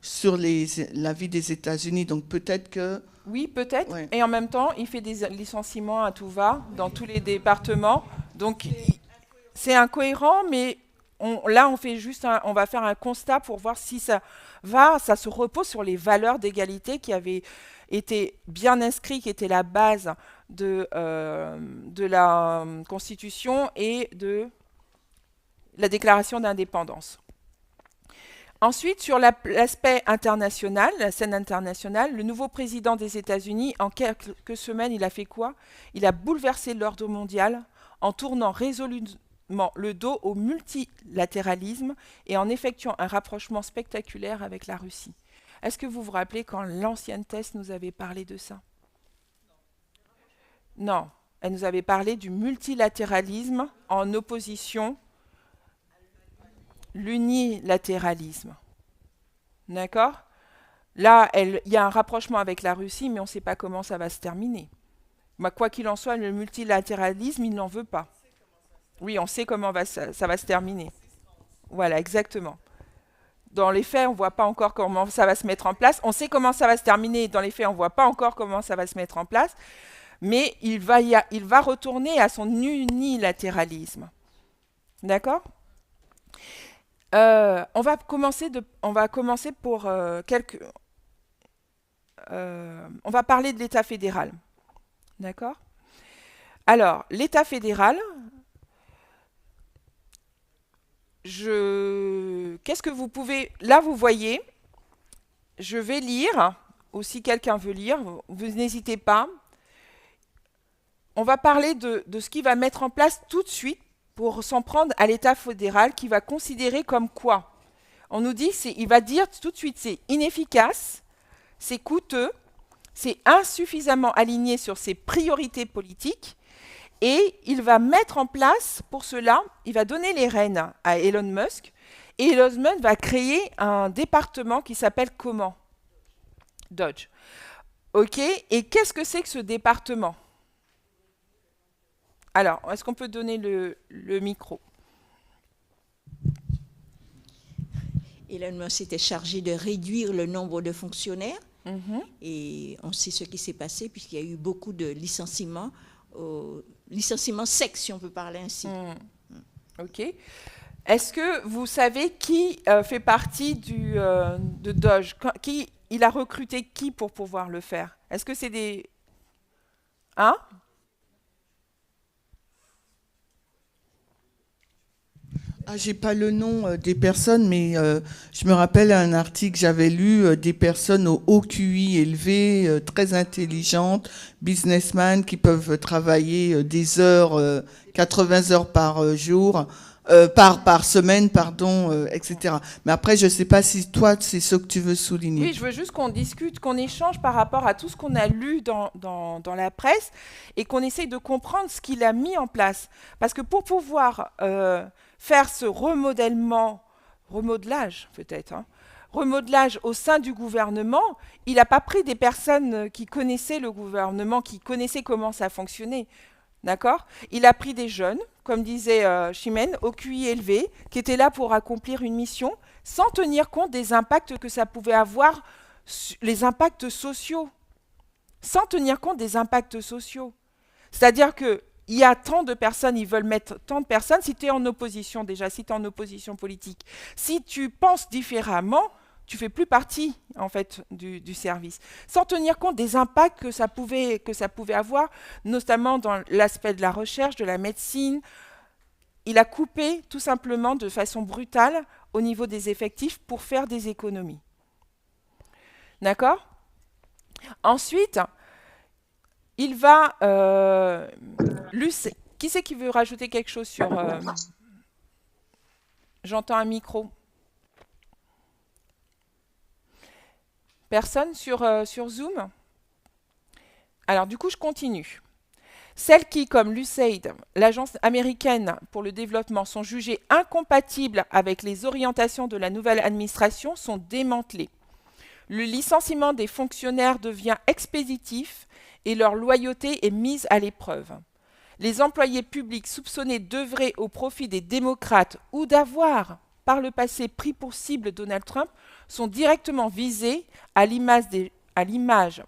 sur la vie des États-Unis. Donc peut-être que... Oui, peut-être. Ouais. Et en même temps, il fait des licenciements à tout va dans tous les départements. Donc c'est incohérent, mais on va faire un constat pour voir si ça se repose sur les valeurs d'égalité qui avaient été bien inscrites, qui étaient la base de la Constitution et de la Déclaration d'indépendance. Ensuite, sur l'aspect international, la scène internationale, le nouveau président des États-Unis, en quelques semaines, il a fait quoi ? Il a bouleversé l'ordre mondial en tournant résolument le dos au multilatéralisme et en effectuant un rapprochement spectaculaire avec la Russie. Est-ce que vous vous rappelez quand l'ancienne thèse nous avait parlé de ça ? Non, elle nous avait parlé du multilatéralisme en opposition l'unilatéralisme. D'accord ? Là, il y a un rapprochement avec la Russie, mais on ne sait pas comment ça va se terminer. Quoi qu'il en soit, le multilatéralisme, il n'en veut pas. Oui, on sait comment ça va se terminer. Voilà, exactement. Dans les faits, on ne voit pas encore comment ça va se mettre en place. On sait comment ça va se terminer. Dans les faits, on ne voit pas encore comment ça va se mettre en place. Mais il va retourner à son unilatéralisme. D'accord ? On va commencer pour quelques... on va parler de l'État fédéral. D'accord ? Alors, l'État fédéral... Qu'est-ce que vous pouvez... Là, vous voyez, je vais lire, ou si quelqu'un veut lire, vous n'hésitez pas. On va parler de ce qu'il va mettre en place tout de suite pour s'en prendre à l'État fédéral qui va considérer comme quoi ? On nous dit, il va dire tout de suite, c'est inefficace, c'est coûteux, c'est insuffisamment aligné sur ses priorités politiques Et il va mettre en place, pour cela, il va donner les rênes à Elon Musk. Et Elon Musk va créer un département qui s'appelle comment? Dodge. OK. Et qu'est-ce que c'est que ce département? Alors, est-ce qu'on peut donner le micro? Elon Musk était chargé de réduire le nombre de fonctionnaires. Mhm. Et on sait ce qui s'est passé puisqu'il y a eu beaucoup de licenciements, licenciements secs, si on peut parler ainsi. OK. Est-ce que vous savez qui fait partie de Doge? Qui, il a recruté qui pour pouvoir le faire? Est-ce que c'est des... Hein? Ah, j'ai pas le nom des personnes, mais je me rappelle un article que j'avais lu, des personnes au haut QI élevé, très intelligentes, businessmen qui peuvent travailler des heures, 80 heures par jour, par semaine, pardon, etc. Mais après, je sais pas si toi, c'est ce que tu veux souligner. Oui, je veux juste qu'on discute, qu'on échange par rapport à tout ce qu'on a lu dans la presse et qu'on essaye de comprendre ce qu'il a mis en place. Parce que pour pouvoir faire ce remodelage peut-être, hein, remodelage au sein du gouvernement, il n'a pas pris des personnes qui connaissaient le gouvernement, qui connaissaient comment ça fonctionnait. D'accord? Il a pris des jeunes, comme disait Chimène, au QI élevé, qui étaient là pour accomplir une mission, sans tenir compte des impacts que ça pouvait avoir, les impacts sociaux. Sans tenir compte des impacts sociaux. C'est-à-dire qu'il y a tant de personnes, ils veulent mettre tant de personnes, si tu es en opposition déjà, si tu es en opposition politique, si tu penses différemment, tu fais plus partie en fait du service, sans tenir compte des impacts que ça pouvait avoir, notamment dans l'aspect de la recherche, de la médecine. Il a coupé tout simplement de façon brutale au niveau des effectifs pour faire des économies. D'accord? Ensuite, il va... qui c'est qui veut rajouter quelque chose sur... J'entends un micro. Personne sur Zoom? Alors du coup, je continue. Celles qui, comme l'USAID, l'agence américaine pour le développement, sont jugées incompatibles avec les orientations de la nouvelle administration sont démantelées. Le licenciement des fonctionnaires devient expéditif et leur loyauté est mise à l'épreuve. Les employés publics soupçonnés d'œuvrer au profit des démocrates ou d'avoir, par le passé, pris pour cible Donald Trump sont directement visés à l'image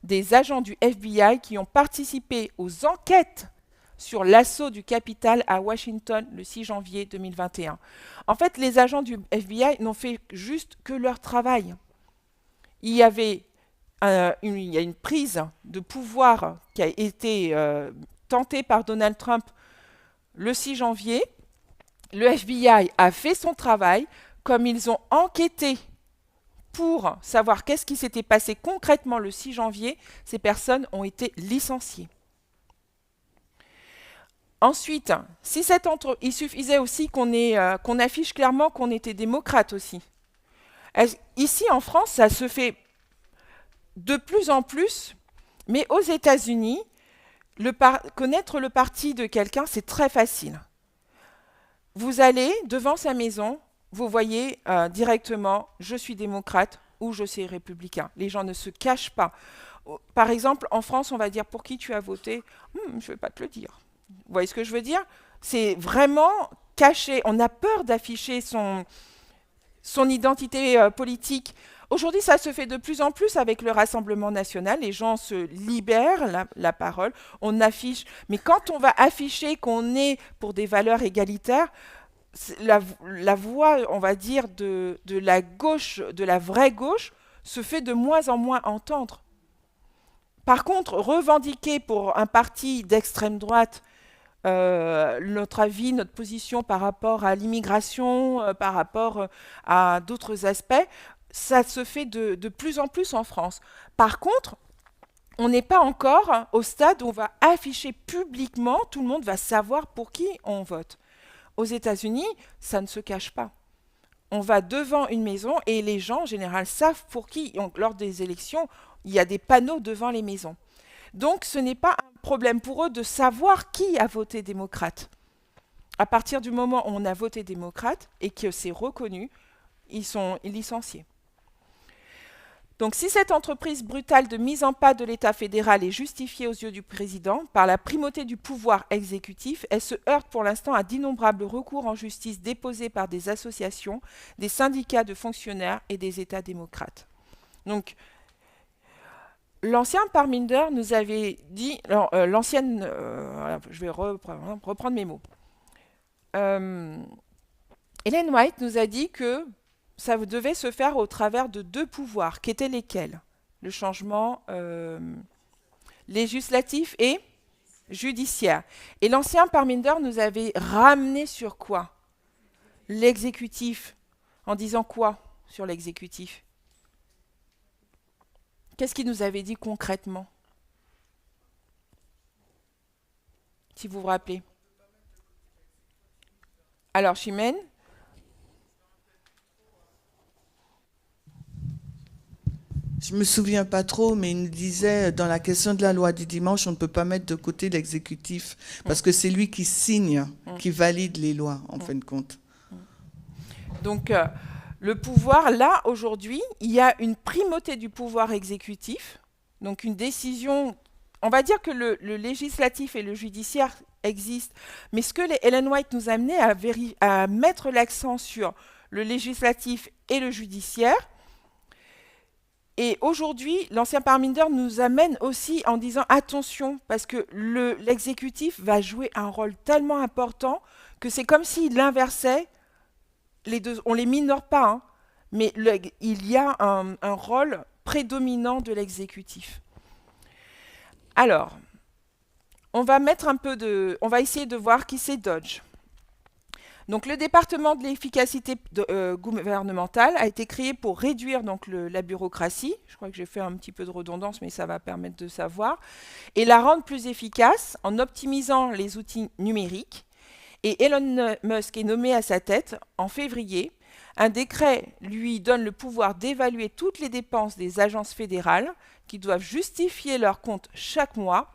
des agents du FBI qui ont participé aux enquêtes sur l'assaut du Capitole à Washington le 6 janvier 2021. En fait, les agents du FBI n'ont fait juste que leur travail. Il y a une prise de pouvoir qui a été tentée par Donald Trump le 6 janvier. Le FBI a fait son travail, comme ils ont enquêté pour savoir qu'est-ce qui s'était passé concrètement le 6 janvier, ces personnes ont été licenciées. Ensuite, il suffisait aussi qu'on affiche clairement qu'on était démocrate aussi. Ici en France, ça se fait de plus en plus, mais aux États-Unis, connaître le parti de quelqu'un, c'est très facile. Vous allez devant sa maison, vous voyez directement « je suis démocrate » ou « je suis républicain ». Les gens ne se cachent pas. Par exemple, en France, on va dire « pour qui tu as voté ?» Je ne vais pas te le dire. Vous voyez ce que je veux dire? C'est vraiment caché. On a peur d'afficher son identité politique. Aujourd'hui, ça se fait de plus en plus avec le Rassemblement national. Les gens se libèrent la parole. On affiche. Mais quand on va afficher qu'on est pour des valeurs égalitaires, la voix, on va dire, de la gauche, de la vraie gauche, se fait de moins en moins entendre. Par contre, revendiquer pour un parti d'extrême droite notre avis, notre position par rapport à l'immigration, par rapport à d'autres aspects, ça se fait de plus en plus en France. Par contre, on n'est pas encore au stade où on va afficher publiquement, tout le monde va savoir pour qui on vote. Aux États-Unis, ça ne se cache pas. On va devant une maison et les gens, en général, savent pour qui. Lors des élections, il y a des panneaux devant les maisons. Donc, ce n'est pas un problème pour eux de savoir qui a voté démocrate. À partir du moment où on a voté démocrate et que c'est reconnu, ils sont licenciés. Donc si cette entreprise brutale de mise en pas de l'État fédéral est justifiée aux yeux du président par la primauté du pouvoir exécutif, elle se heurte pour l'instant à d'innombrables recours en justice déposés par des associations, des syndicats de fonctionnaires et des États démocrates. Donc l'ancien Parminder nous avait dit, je vais reprendre mes mots. Ellen White nous a dit que ça devait se faire au travers de 2 pouvoirs, qui étaient lesquels? Le changement législatif et judiciaire. Et l'ancien Parminder nous avait ramené sur quoi? L'exécutif. En disant quoi sur l'exécutif? Qu'est-ce qu'il nous avait dit concrètement? Si vous vous rappelez. Alors, Chimène? Je me souviens pas trop, mais il nous disait, dans la question de la loi du dimanche, on ne peut pas mettre de côté l'exécutif, parce que c'est lui qui signe, qui valide les lois, en fin de compte. Donc, le pouvoir, là, aujourd'hui, il y a une primauté du pouvoir exécutif, donc une décision, on va dire que le législatif et le judiciaire existent, mais ce que Ellen White nous a amené à mettre l'accent sur le législatif et le judiciaire. Et aujourd'hui, l'ancien Parminder nous amène aussi en disant attention, parce que l'exécutif va jouer un rôle tellement important que c'est comme s'il inversait les deux. On ne les minore pas, hein, mais il y a un rôle prédominant de l'exécutif. Alors, on va essayer de voir qui c'est Dodge. Donc, le département de l'efficacité gouvernementale a été créé pour réduire donc, la bureaucratie. Je crois que j'ai fait un petit peu de redondance, mais ça va permettre de savoir. Et la rendre plus efficace en optimisant les outils numériques. Et Elon Musk est nommé à sa tête en février. Un décret lui donne le pouvoir d'évaluer toutes les dépenses des agences fédérales qui doivent justifier leurs comptes chaque mois.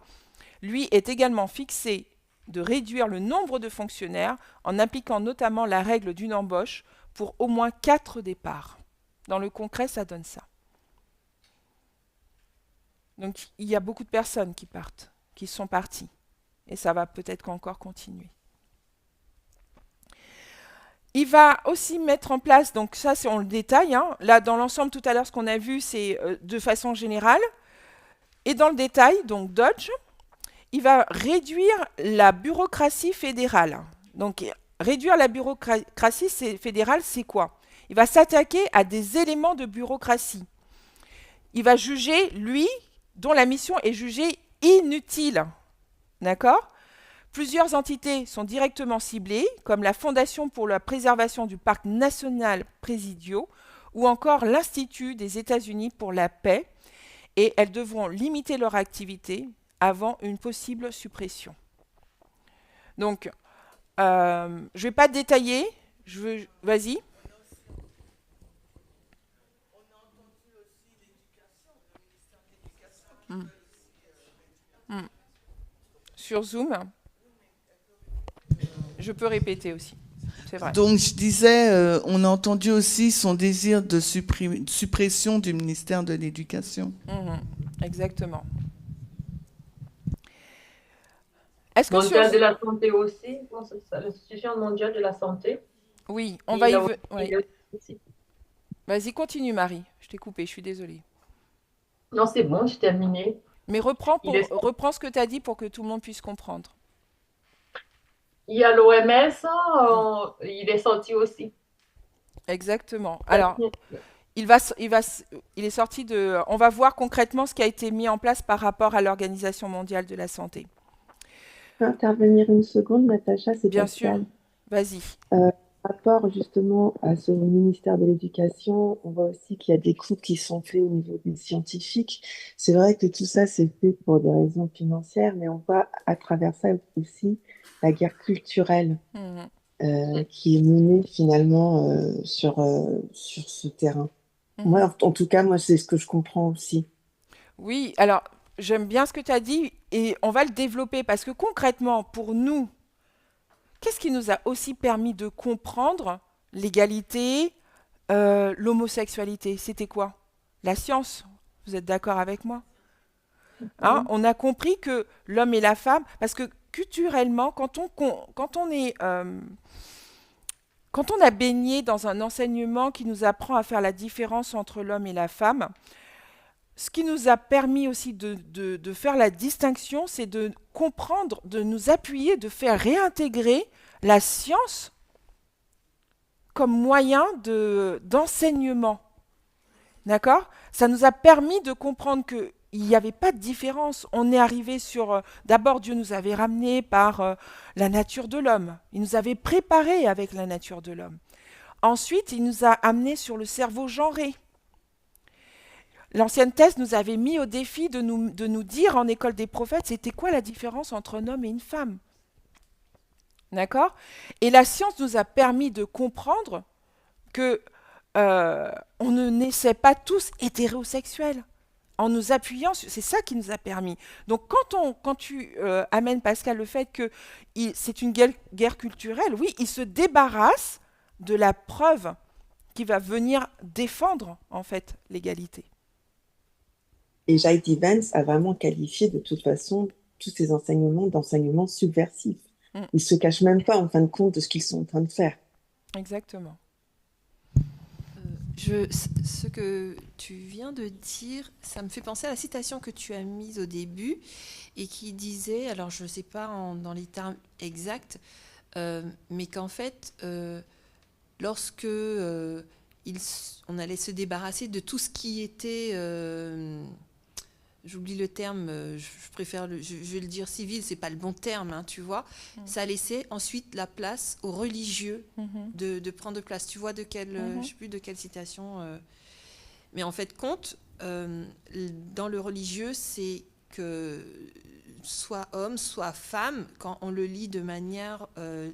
Lui est également fixé de réduire le nombre de fonctionnaires en appliquant notamment la règle d'une embauche pour au moins 4 départs. Dans le concret, ça donne ça. Donc, il y a beaucoup de personnes qui partent, qui sont parties. Et ça va peut-être encore continuer. Il va aussi mettre en place, donc ça, c'est on le détaille. Hein. Là, dans l'ensemble, tout à l'heure, ce qu'on a vu, c'est de façon générale. Et dans le détail, donc Dodge, il va réduire la bureaucratie fédérale. Donc, réduire la bureaucratie fédérale, c'est quoi? Il va s'attaquer à des éléments de bureaucratie. Il va juger, lui, dont la mission est jugée inutile. D'accord? Plusieurs entités sont directement ciblées, comme la Fondation pour la préservation du parc national Presidio, ou encore l'Institut des États-Unis pour la paix, et elles devront limiter leur activité avant une possible suppression. Donc, je ne vais pas détailler. Vas-y. Sur Zoom. Je peux répéter aussi. C'est vrai. Donc, je disais, on a entendu aussi son désir de suppression du ministère de l'Éducation. Exactement. Mondial de la santé aussi, l'Institution mondiale de la santé. Oui, on va y venir. Vas-y, continue Marie. Je t'ai coupé, je suis désolée. Non, c'est bon, j'ai terminé. Mais reprends ce que tu as dit pour que tout le monde puisse comprendre. Il y a l'OMS, il est sorti aussi. Exactement. Alors, il est sorti de... On va voir concrètement ce qui a été mis en place par rapport à l'Organisation mondiale de la santé. Je peux intervenir une seconde, Natacha, c'est bien Pascal. sûr. Vas-y. Par rapport justement à ce ministère de l'Éducation, on voit aussi qu'il y a des coupes qui sont faites au niveau des scientifiques. C'est vrai que tout ça, c'est fait pour des raisons financières, mais on voit à travers ça aussi la guerre culturelle qui est menée finalement sur ce terrain. Moi, en tout cas, moi, c'est ce que je comprends aussi. Oui, alors, j'aime bien ce que tu as dit et on va le développer parce que concrètement, pour nous, qu'est-ce qui nous a aussi permis de comprendre l'égalité, l'homosexualité? C'était quoi? La science. Vous êtes d'accord avec moi? Hein, on a compris que l'homme et la femme, parce que culturellement, quand on a baigné dans un enseignement qui nous apprend à faire la différence entre l'homme et la femme, ce qui nous a permis aussi de faire la distinction, c'est de comprendre, de nous appuyer, de faire réintégrer la science comme moyen d'enseignement. D'accord? Ça nous a permis de comprendre qu'il n'y avait pas de différence. On est arrivé sur... D'abord, Dieu nous avait ramenés par la nature de l'homme. Il nous avait préparés avec la nature de l'homme. Ensuite, il nous a amenés sur le cerveau genré. L'ancienne thèse nous avait mis au défi de nous dire en école des prophètes, c'était quoi la différence entre un homme et une femme? D'accord? Et la science nous a permis de comprendre que on ne naissait pas tous hétérosexuels. En nous appuyant, c'est ça qui nous a permis. Donc quand tu amènes, Pascal, le fait que c'est une guerre culturelle, oui, il se débarrasse de la preuve qui va venir défendre, en fait, l'égalité. Et J.D. Vance a vraiment qualifié de toute façon tous ces enseignements d'enseignements subversifs. Ils ne se cachent même pas en fin de compte de ce qu'ils sont en train de faire. Exactement. Ce que tu viens de dire, ça me fait penser à la citation que tu as mise au début et qui disait, alors je ne sais pas dans les termes exacts, mais qu'en fait, lorsque on allait se débarrasser de tout ce qui était, j'oublie le terme, je préfère, je vais le dire civil, c'est pas le bon terme, hein, tu vois. Ça laissait ensuite la place aux religieux de prendre place. Tu vois de quelle, je sais plus de quelle citation, mais en fait compte, dans le religieux, c'est que soit homme, soit femme, quand on le lit de manière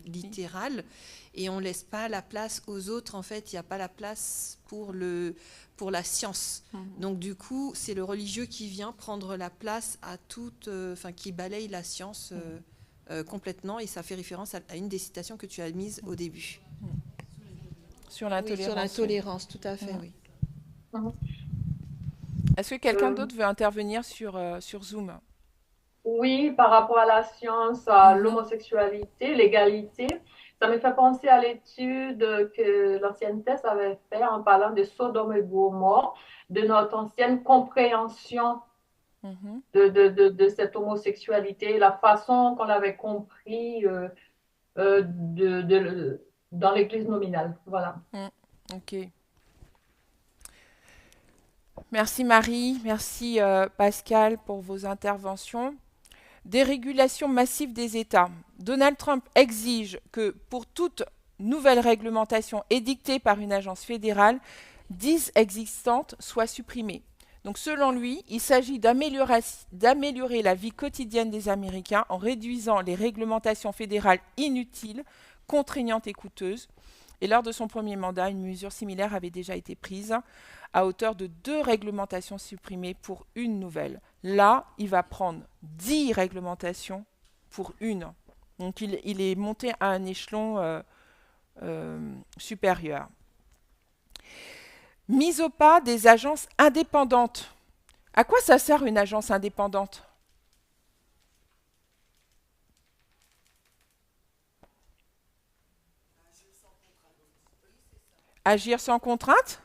littérale, et on laisse pas la place aux autres. En fait, il n'y a pas la place pour la science. Donc du coup, c'est le religieux qui vient prendre la place à toute, qui balaye la science complètement, et ça fait référence à une des citations que tu as mises au début. Sur la tolérance. Sur la tolérance, tout à fait, oui. Est-ce que quelqu'un d'autre veut intervenir sur Zoom? Oui, par rapport à la science, à l'homosexualité, l'égalité, ça me fait penser à l'étude que l'ancienne thèse avait faite en parlant de Sodome et Gomorrhe, de notre ancienne compréhension de cette homosexualité, la façon qu'on l'avait compris dans l'Église nominale. Voilà. Ok. Merci Marie, merci Pascal pour vos interventions. Dérégulation massive des États. Donald Trump exige que pour toute nouvelle réglementation édictée par une agence fédérale, 10 existantes soient supprimées. Donc selon lui, il s'agit d'améliorer la vie quotidienne des Américains en réduisant les réglementations fédérales inutiles, contraignantes et coûteuses. Et lors de son premier mandat, une mesure similaire avait déjà été prise à hauteur de 2 réglementations supprimées pour une nouvelle. Là, il va prendre 10 réglementations pour une. Donc il est monté à un échelon supérieur. Mise au pas des agences indépendantes. À quoi ça sert une agence indépendante ? Agir sans contrainte ?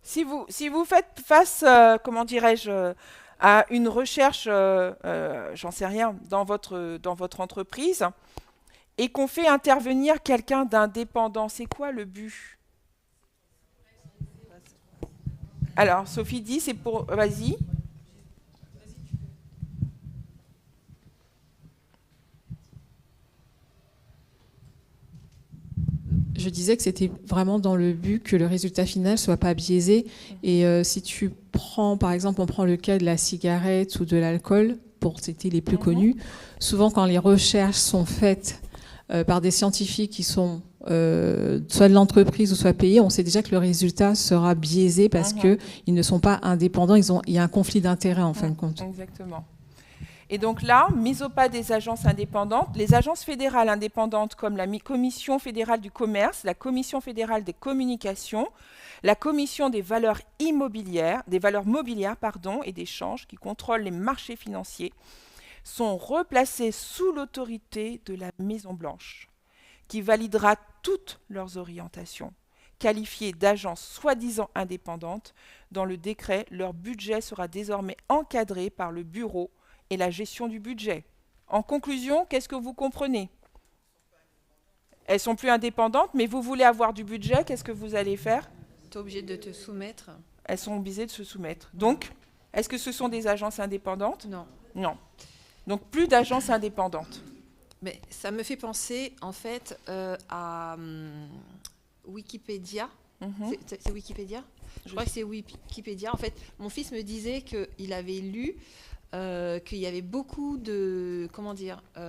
Si vous faites face, comment dirais-je, à une recherche, j'en sais rien, dans votre entreprise, et qu'on fait intervenir quelqu'un d'indépendant, c'est quoi le but ? Alors, Sophie dit, c'est pour... Vas-y. Je disais que c'était vraiment dans le but que le résultat final ne soit pas biaisé. Et si tu prends, par exemple, on prend le cas de la cigarette ou de l'alcool, pour citer les plus connus, souvent quand les recherches sont faites par des scientifiques qui sont soit de l'entreprise ou soit payé, on sait déjà que le résultat sera biaisé parce qu'ils ne sont pas indépendants, il y a un conflit d'intérêts en fin de compte. Exactement. Et donc là, mise au pas des agences indépendantes, les agences fédérales indépendantes comme la Commission fédérale du commerce, la Commission fédérale des communications, la Commission des valeurs immobilières, et d'échange qui contrôlent les marchés financiers, sont replacées sous l'autorité de la Maison-Blanche, qui validera toutes leurs orientations. Qualifiées d'agences soi-disant indépendantes, dans le décret, leur budget sera désormais encadré par le bureau et la gestion du budget. En conclusion, qu'est-ce que vous comprenez? Elles sont plus indépendantes, mais vous voulez avoir du budget, qu'est-ce que vous allez faire? Tu es obligé de te soumettre. Elles sont obligées de se soumettre. Donc, est-ce que ce sont des agences indépendantes? Non. Non. Donc, plus d'agences indépendantes. Mais ça me fait penser, en fait, à Wikipédia. C'est Wikipédia? Je crois que c'est Wikipédia. En fait, mon fils me disait qu'il avait lu qu'il y avait beaucoup de,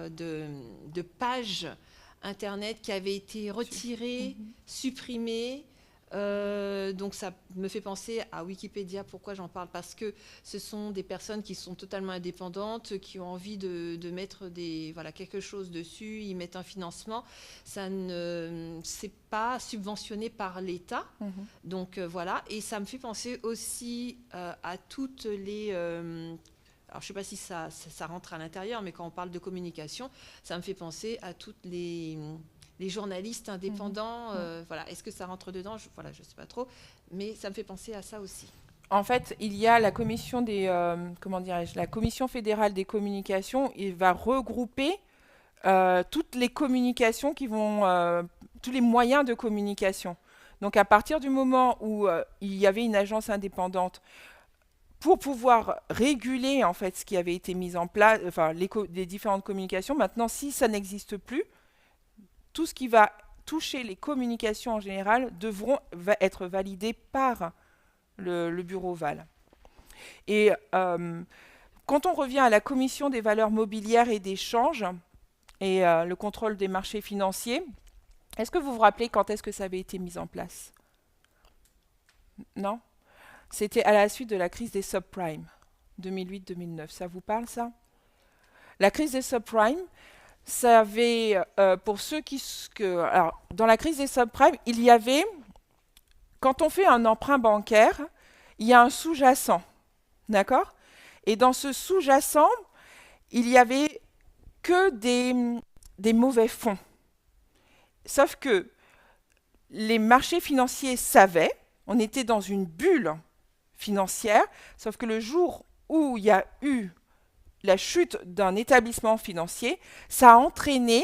de pages Internet qui avaient été retirées, supprimées. Donc ça me fait penser à Wikipédia. Pourquoi j'en parle? Parce que ce sont des personnes qui sont totalement indépendantes, qui ont envie de mettre quelque chose dessus, ils mettent un financement. Ça ne c'est pas subventionné par l'État. Donc voilà. Et ça me fait penser aussi à toutes les... alors, je ne sais pas si ça rentre à l'intérieur, mais quand on parle de communication, ça me fait penser à toutes les journalistes indépendants. Voilà. Est-ce que ça rentre dedans? Je ne sais pas trop, mais ça me fait penser à ça aussi. En fait, il y a la commission la Commission fédérale des communications. Il va regrouper toutes les communications tous les moyens de communication. Donc, à partir du moment où il y avait une agence indépendante, pour pouvoir réguler en fait ce qui avait été mis en place, les différentes communications, maintenant, si ça n'existe plus, tout ce qui va toucher les communications en général va être validé par le bureau Val. Et quand on revient à la Commission des valeurs mobilières et d'échange et le contrôle des marchés financiers, est-ce que vous vous rappelez quand est-ce que ça avait été mis en place? Non? C'était à la suite de la crise des subprimes, 2008-2009. Ça vous parle, ça? La crise des subprimes, ça avait, pour ceux alors, dans la crise des subprimes, il y avait, quand on fait un emprunt bancaire, il y a un sous-jacent, d'accord? Et dans ce sous-jacent, il y avait que des mauvais fonds. Sauf que les marchés financiers savaient, on était dans une bulle financière, sauf que le jour où il y a eu la chute d'un établissement financier, ça a entraîné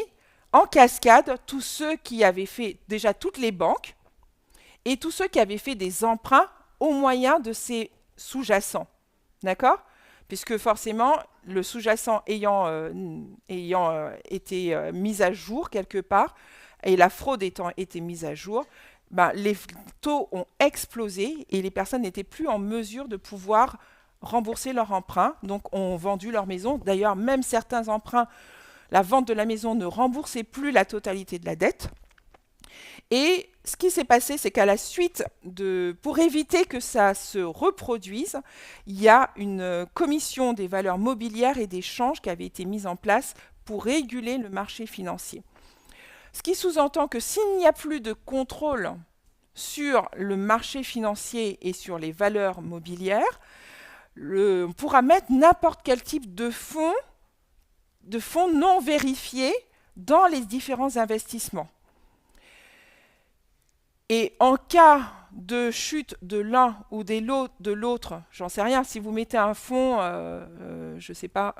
en cascade tous ceux qui avaient fait, déjà toutes les banques, et tous ceux qui avaient fait des emprunts au moyen de ces sous-jacents. D'accord? Puisque forcément, le sous-jacent ayant été mis à jour quelque part, et la fraude étant été mise à jour, les taux ont explosé et les personnes n'étaient plus en mesure de pouvoir rembourser leur emprunt, donc ont vendu leur maison. D'ailleurs, même certains emprunts, la vente de la maison ne remboursait plus la totalité de la dette. Et ce qui s'est passé, c'est qu'à la suite pour éviter que ça se reproduise, il y a une commission des valeurs mobilières et d'échange qui avait été mise en place pour réguler le marché financier. Ce qui sous-entend que s'il n'y a plus de contrôle sur le marché financier et sur les valeurs mobilières, on pourra mettre n'importe quel type de fonds non vérifiés dans les différents investissements. Et en cas de chute de l'un ou de l'autre, j'en sais rien, si vous mettez un fonds, je ne sais pas,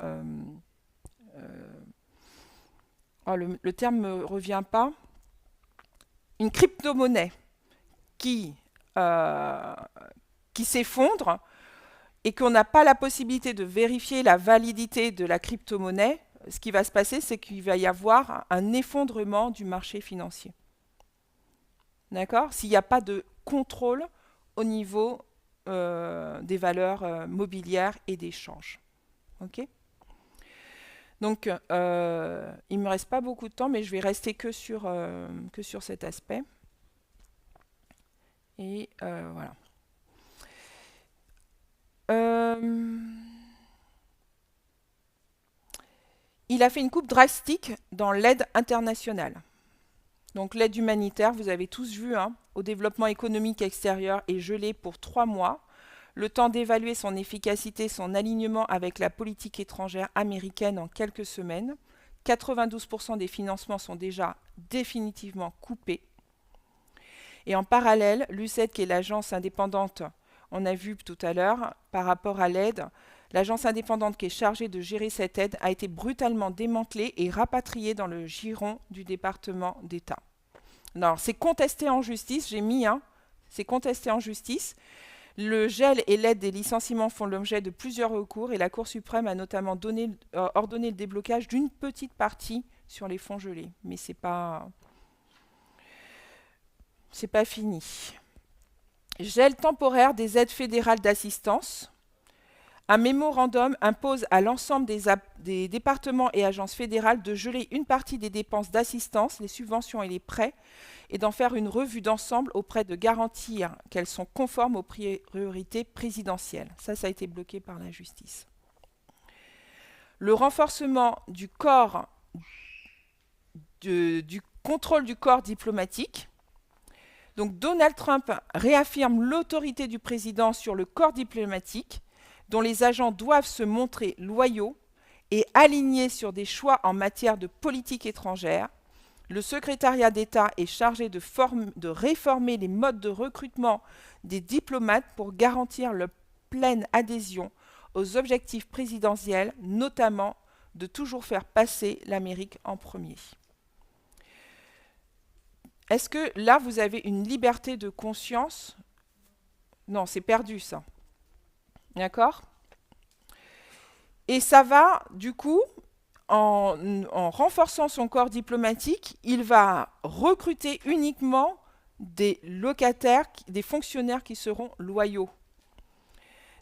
le terme ne me revient pas, une crypto-monnaie qui s'effondre et qu'on n'a pas la possibilité de vérifier la validité de la crypto-monnaie, ce qui va se passer, c'est qu'il va y avoir un effondrement du marché financier. D'accord? S'il n'y a pas de contrôle au niveau des valeurs mobilières et d'échange. Ok? Donc, il ne me reste pas beaucoup de temps, mais je vais rester que sur cet aspect. Et voilà. Il a fait une coupe drastique dans l'aide internationale. Donc l'aide humanitaire, vous avez tous vu, hein, au développement économique extérieur est gelée pour 3 mois. Le temps d'évaluer son efficacité, son alignement avec la politique étrangère américaine en quelques semaines. 92% des financements sont déjà définitivement coupés. Et en parallèle, l'USAID, qui est l'agence indépendante, on a vu tout à l'heure, par rapport à l'aide, l'agence indépendante qui est chargée de gérer cette aide a été brutalement démantelée et rapatriée dans le giron du département d'État. Alors, c'est contesté en justice, j'ai mis, hein, c'est contesté en justice. Le gel et l'aide des licenciements font l'objet de plusieurs recours et la Cour suprême a notamment ordonné le déblocage d'une petite partie sur les fonds gelés. Mais c'est pas fini. Gel temporaire des aides fédérales d'assistance. Un mémorandum impose à l'ensemble des départements et agences fédérales de geler une partie des dépenses d'assistance, les subventions et les prêts, et d'en faire une revue d'ensemble auprès de garantir qu'elles sont conformes aux priorités présidentielles. Ça a été bloqué par la justice. Le renforcement du corps, du contrôle du corps diplomatique. Donc Donald Trump réaffirme l'autorité du président sur le corps diplomatique, dont les agents doivent se montrer loyaux et alignés sur des choix en matière de politique étrangère. Le secrétariat d'État est chargé de réformer les modes de recrutement des diplomates pour garantir leur pleine adhésion aux objectifs présidentiels, notamment de toujours faire passer l'Amérique en premier. Est-ce que là, vous avez une liberté de conscience? Non, c'est perdu ça. D'accord? Et ça va, du coup, en renforçant son corps diplomatique, il va recruter uniquement des locataires, des fonctionnaires qui seront loyaux.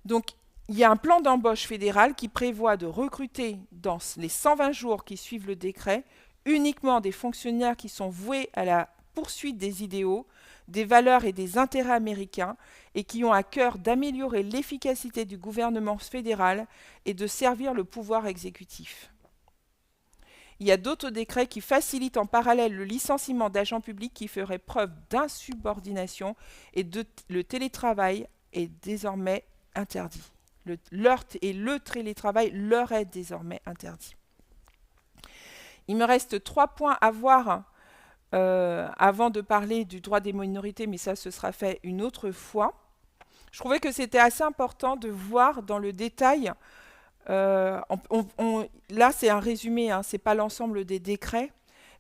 Donc, il y a un plan d'embauche fédéral qui prévoit de recruter dans les 120 jours qui suivent le décret uniquement des fonctionnaires qui sont voués à la poursuite des idéaux, des valeurs et des intérêts américains et qui ont à cœur d'améliorer l'efficacité du gouvernement fédéral et de servir le pouvoir exécutif. Il y a d'autres décrets qui facilitent en parallèle le licenciement d'agents publics qui feraient preuve d'insubordination et le télétravail est désormais interdit. Le télétravail leur est désormais interdit. Il me reste 3 points à voir avant de parler du droit des minorités, mais ça, ce sera fait une autre fois. Je trouvais que c'était assez important de voir dans le détail. Là, c'est un résumé, hein, ce n'est pas l'ensemble des décrets,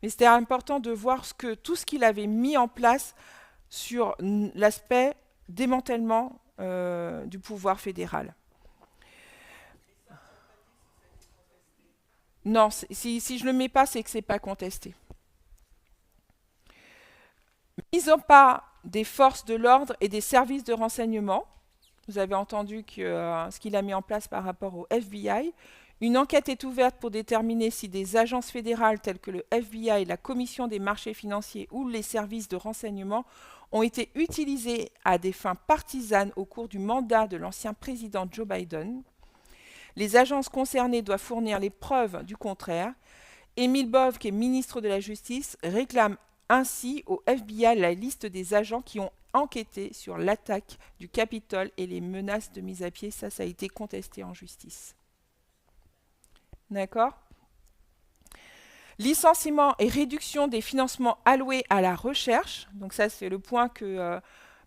mais c'était important de voir tout ce qu'il avait mis en place sur l'aspect démantèlement du pouvoir fédéral. Non, si je ne le mets pas, c'est que ce n'est pas contesté. Mise en pas des forces de l'ordre et des services de renseignement. Vous avez entendu ce qu'il a mis en place par rapport au FBI. Une enquête est ouverte pour déterminer si des agences fédérales telles que le FBI, la Commission des marchés financiers ou les services de renseignement ont été utilisées à des fins partisanes au cours du mandat de l'ancien président Joe Biden. Les agences concernées doivent fournir les preuves du contraire. Émile Bove, qui est ministre de la Justice, réclame ainsi au FBI la liste des agents qui ont enquêté sur l'attaque du Capitole et les menaces de mise à pied. Ça a été contesté en justice. D'accord? Licenciement et réduction des financements alloués à la recherche. Donc ça, c'est le point que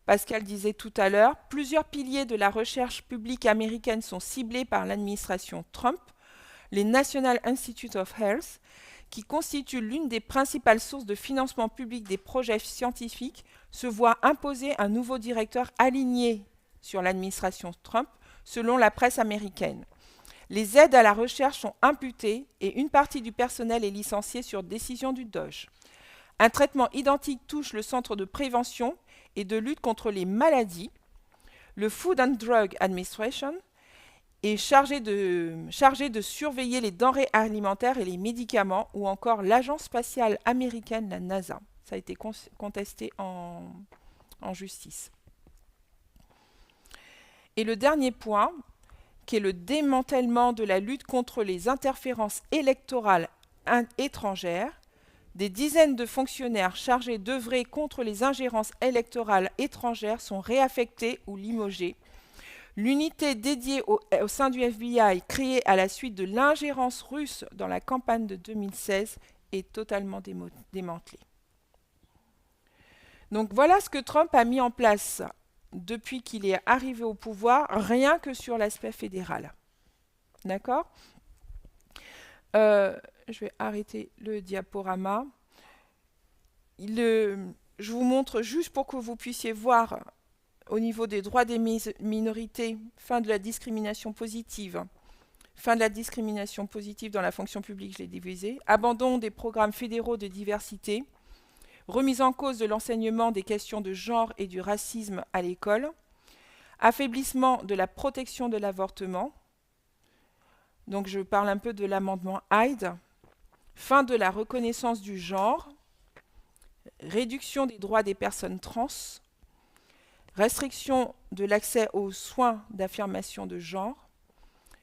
Pascal disait tout à l'heure. Plusieurs piliers de la recherche publique américaine sont ciblés par l'administration Trump. Les National Institutes of Health, qui constitue l'une des principales sources de financement public des projets scientifiques, se voit imposer un nouveau directeur aligné sur l'administration Trump, selon la presse américaine. Les aides à la recherche sont imputées et une partie du personnel est licenciée sur décision du DOGE. Un traitement identique touche le Centre de prévention et de lutte contre les maladies, le Food and Drug Administration, est chargé de surveiller les denrées alimentaires et les médicaments, ou encore l'agence spatiale américaine, la NASA. Ça a été contesté en justice. Et le dernier point, qui est le démantèlement de la lutte contre les interférences électorales étrangères. Des dizaines de fonctionnaires chargés d'œuvrer contre les ingérences électorales étrangères sont réaffectés ou limogés. L'unité dédiée au sein du FBI, créée à la suite de l'ingérence russe dans la campagne de 2016, est totalement démantelée. Donc voilà ce que Trump a mis en place depuis qu'il est arrivé au pouvoir, rien que sur l'aspect fédéral. D'accord ? Je vais arrêter le diaporama. Je vous montre juste pour que vous puissiez voir au niveau des droits des minorités, fin de la discrimination positive. Fin de la discrimination positive dans la fonction publique, je l'ai divisé. Abandon des programmes fédéraux de diversité. Remise en cause de l'enseignement des questions de genre et du racisme à l'école. Affaiblissement de la protection de l'avortement. Donc je parle un peu de l'amendement Hyde. Fin de la reconnaissance du genre. Réduction des droits des personnes trans. Restriction de l'accès aux soins d'affirmation de genre.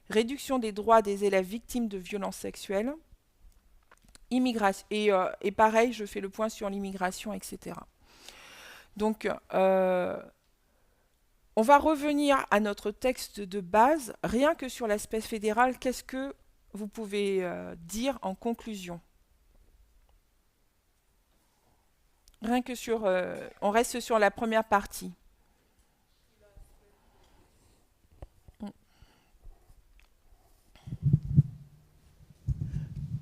Réduction des droits des élèves victimes de violences sexuelles. Immigration, et pareil, je fais le point sur l'immigration, etc. Donc, on va revenir à notre texte de base, rien que sur l'aspect fédéral. Qu'est-ce que vous pouvez dire en conclusion? Rien que sur... on reste sur la première partie.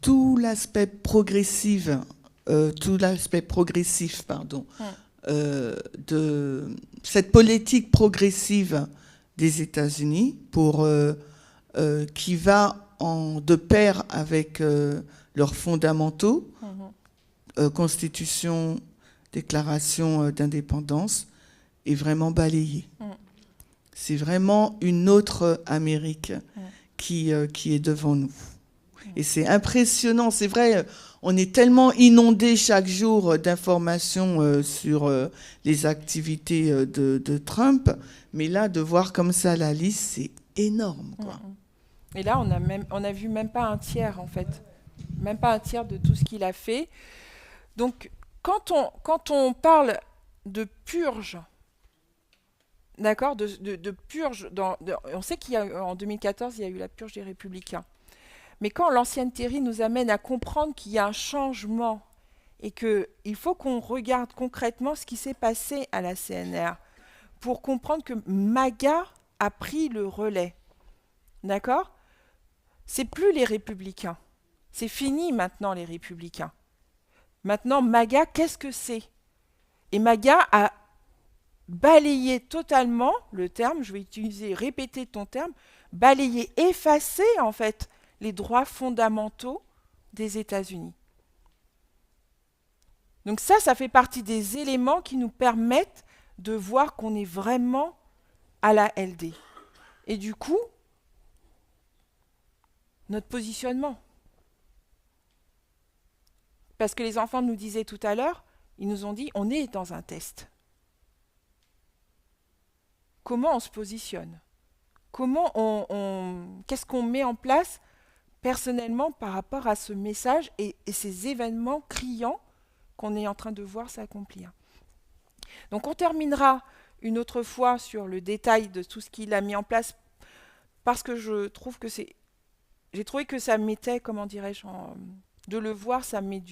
Tout l'aspect progressif, de cette politique progressive des États-Unis qui va de pair avec leurs fondamentaux, Constitution, Déclaration d'indépendance, est vraiment balayée. C'est vraiment une autre Amérique qui est devant nous. Et c'est impressionnant, c'est vrai, on est tellement inondé chaque jour d'informations sur les activités de Trump, mais là, de voir comme ça la liste, c'est énorme, quoi. Et là, on a vu même pas un tiers, en fait. Même pas un tiers de tout ce qu'il a fait. Donc, quand on parle de purge, d'accord, de purge, on sait qu'en 2014, il y a eu la purge des Républicains. Mais quand l'ancienne Terry nous amène à comprendre qu'il y a un changement et qu'il faut qu'on regarde concrètement ce qui s'est passé à la CNR pour comprendre que MAGA a pris le relais. D'accord ? C'est plus les Républicains. C'est fini maintenant les Républicains. Maintenant, MAGA, qu'est-ce que c'est ? Et MAGA a balayé totalement le terme, je vais répéter ton terme, balayer, effacer en fait les droits fondamentaux des États-Unis. Donc ça fait partie des éléments qui nous permettent de voir qu'on est vraiment à la LD. Et du coup, notre positionnement. Parce que les enfants nous disaient tout à l'heure, ils nous ont dit, on est dans un test. Comment on se positionne ? Qu'est-ce qu'on met en place personnellement par rapport à ce message et ces événements criants qu'on est en train de voir s'accomplir. Donc on terminera une autre fois sur le détail de tout ce qu'il a mis en place parce que j'ai trouvé que ça mettait, comment dirais-je, de le voir, ça met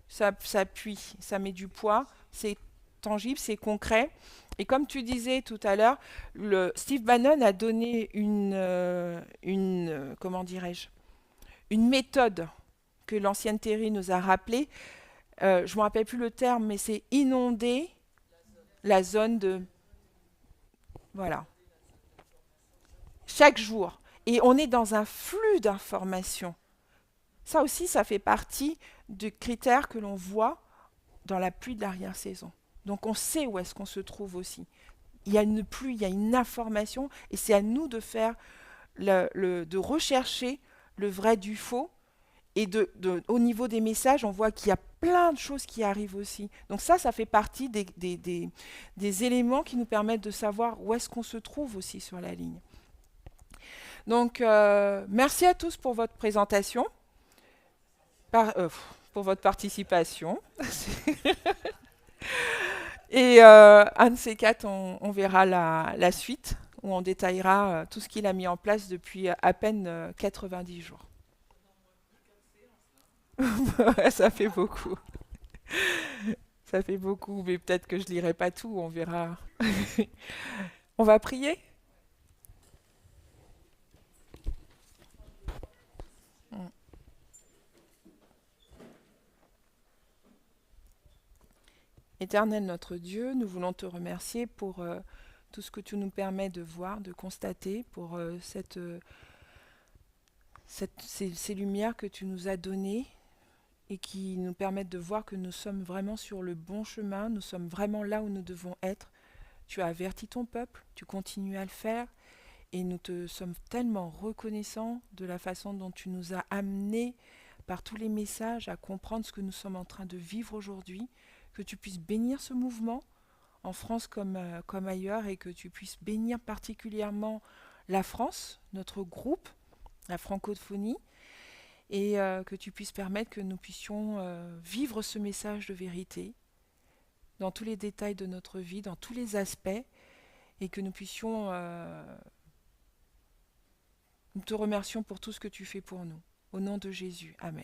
ça appuie, ça met du poids, c'est tangible, c'est concret. Et comme tu disais tout à l'heure, Steve Bannon a donné comment dirais-je, une méthode que l'ancienne Terry nous a rappelée. Je ne me rappelle plus le terme, mais c'est inonder la zone de... Voilà. Chaque jour. Et on est dans un flux d'informations. Ça aussi, ça fait partie du critère que l'on voit dans la pluie de l'arrière-saison. Donc on sait où est-ce qu'on se trouve aussi. Il y a une pluie, il y a une information, et c'est à nous de faire, de rechercher le vrai du faux. Et au niveau des messages, on voit qu'il y a plein de choses qui arrivent aussi. Donc ça fait partie des éléments qui nous permettent de savoir où est-ce qu'on se trouve aussi sur la ligne. Donc, merci à tous pour votre présentation, pour votre participation. Et un de ces quatre, on verra la suite, où on détaillera tout ce qu'il a mis en place depuis à peine 90 jours. Ça fait beaucoup. Ça fait beaucoup, mais peut-être que je lirai pas tout, on verra. On va prier? Éternel notre Dieu, nous voulons te remercier pour tout ce que tu nous permets de voir, de constater, pour ces lumières que tu nous as données et qui nous permettent de voir que nous sommes vraiment sur le bon chemin, nous sommes vraiment là où nous devons être. Tu as averti ton peuple, tu continues à le faire, et nous te sommes tellement reconnaissants de la façon dont tu nous as amenés par tous les messages à comprendre ce que nous sommes en train de vivre aujourd'hui, que tu puisses bénir ce mouvement, en France comme ailleurs, et que tu puisses bénir particulièrement la France, notre groupe, la francophonie, et que tu puisses permettre que nous puissions vivre ce message de vérité dans tous les détails de notre vie, dans tous les aspects, et que nous puissions... nous te remercions pour tout ce que tu fais pour nous. Au nom de Jésus. Amen.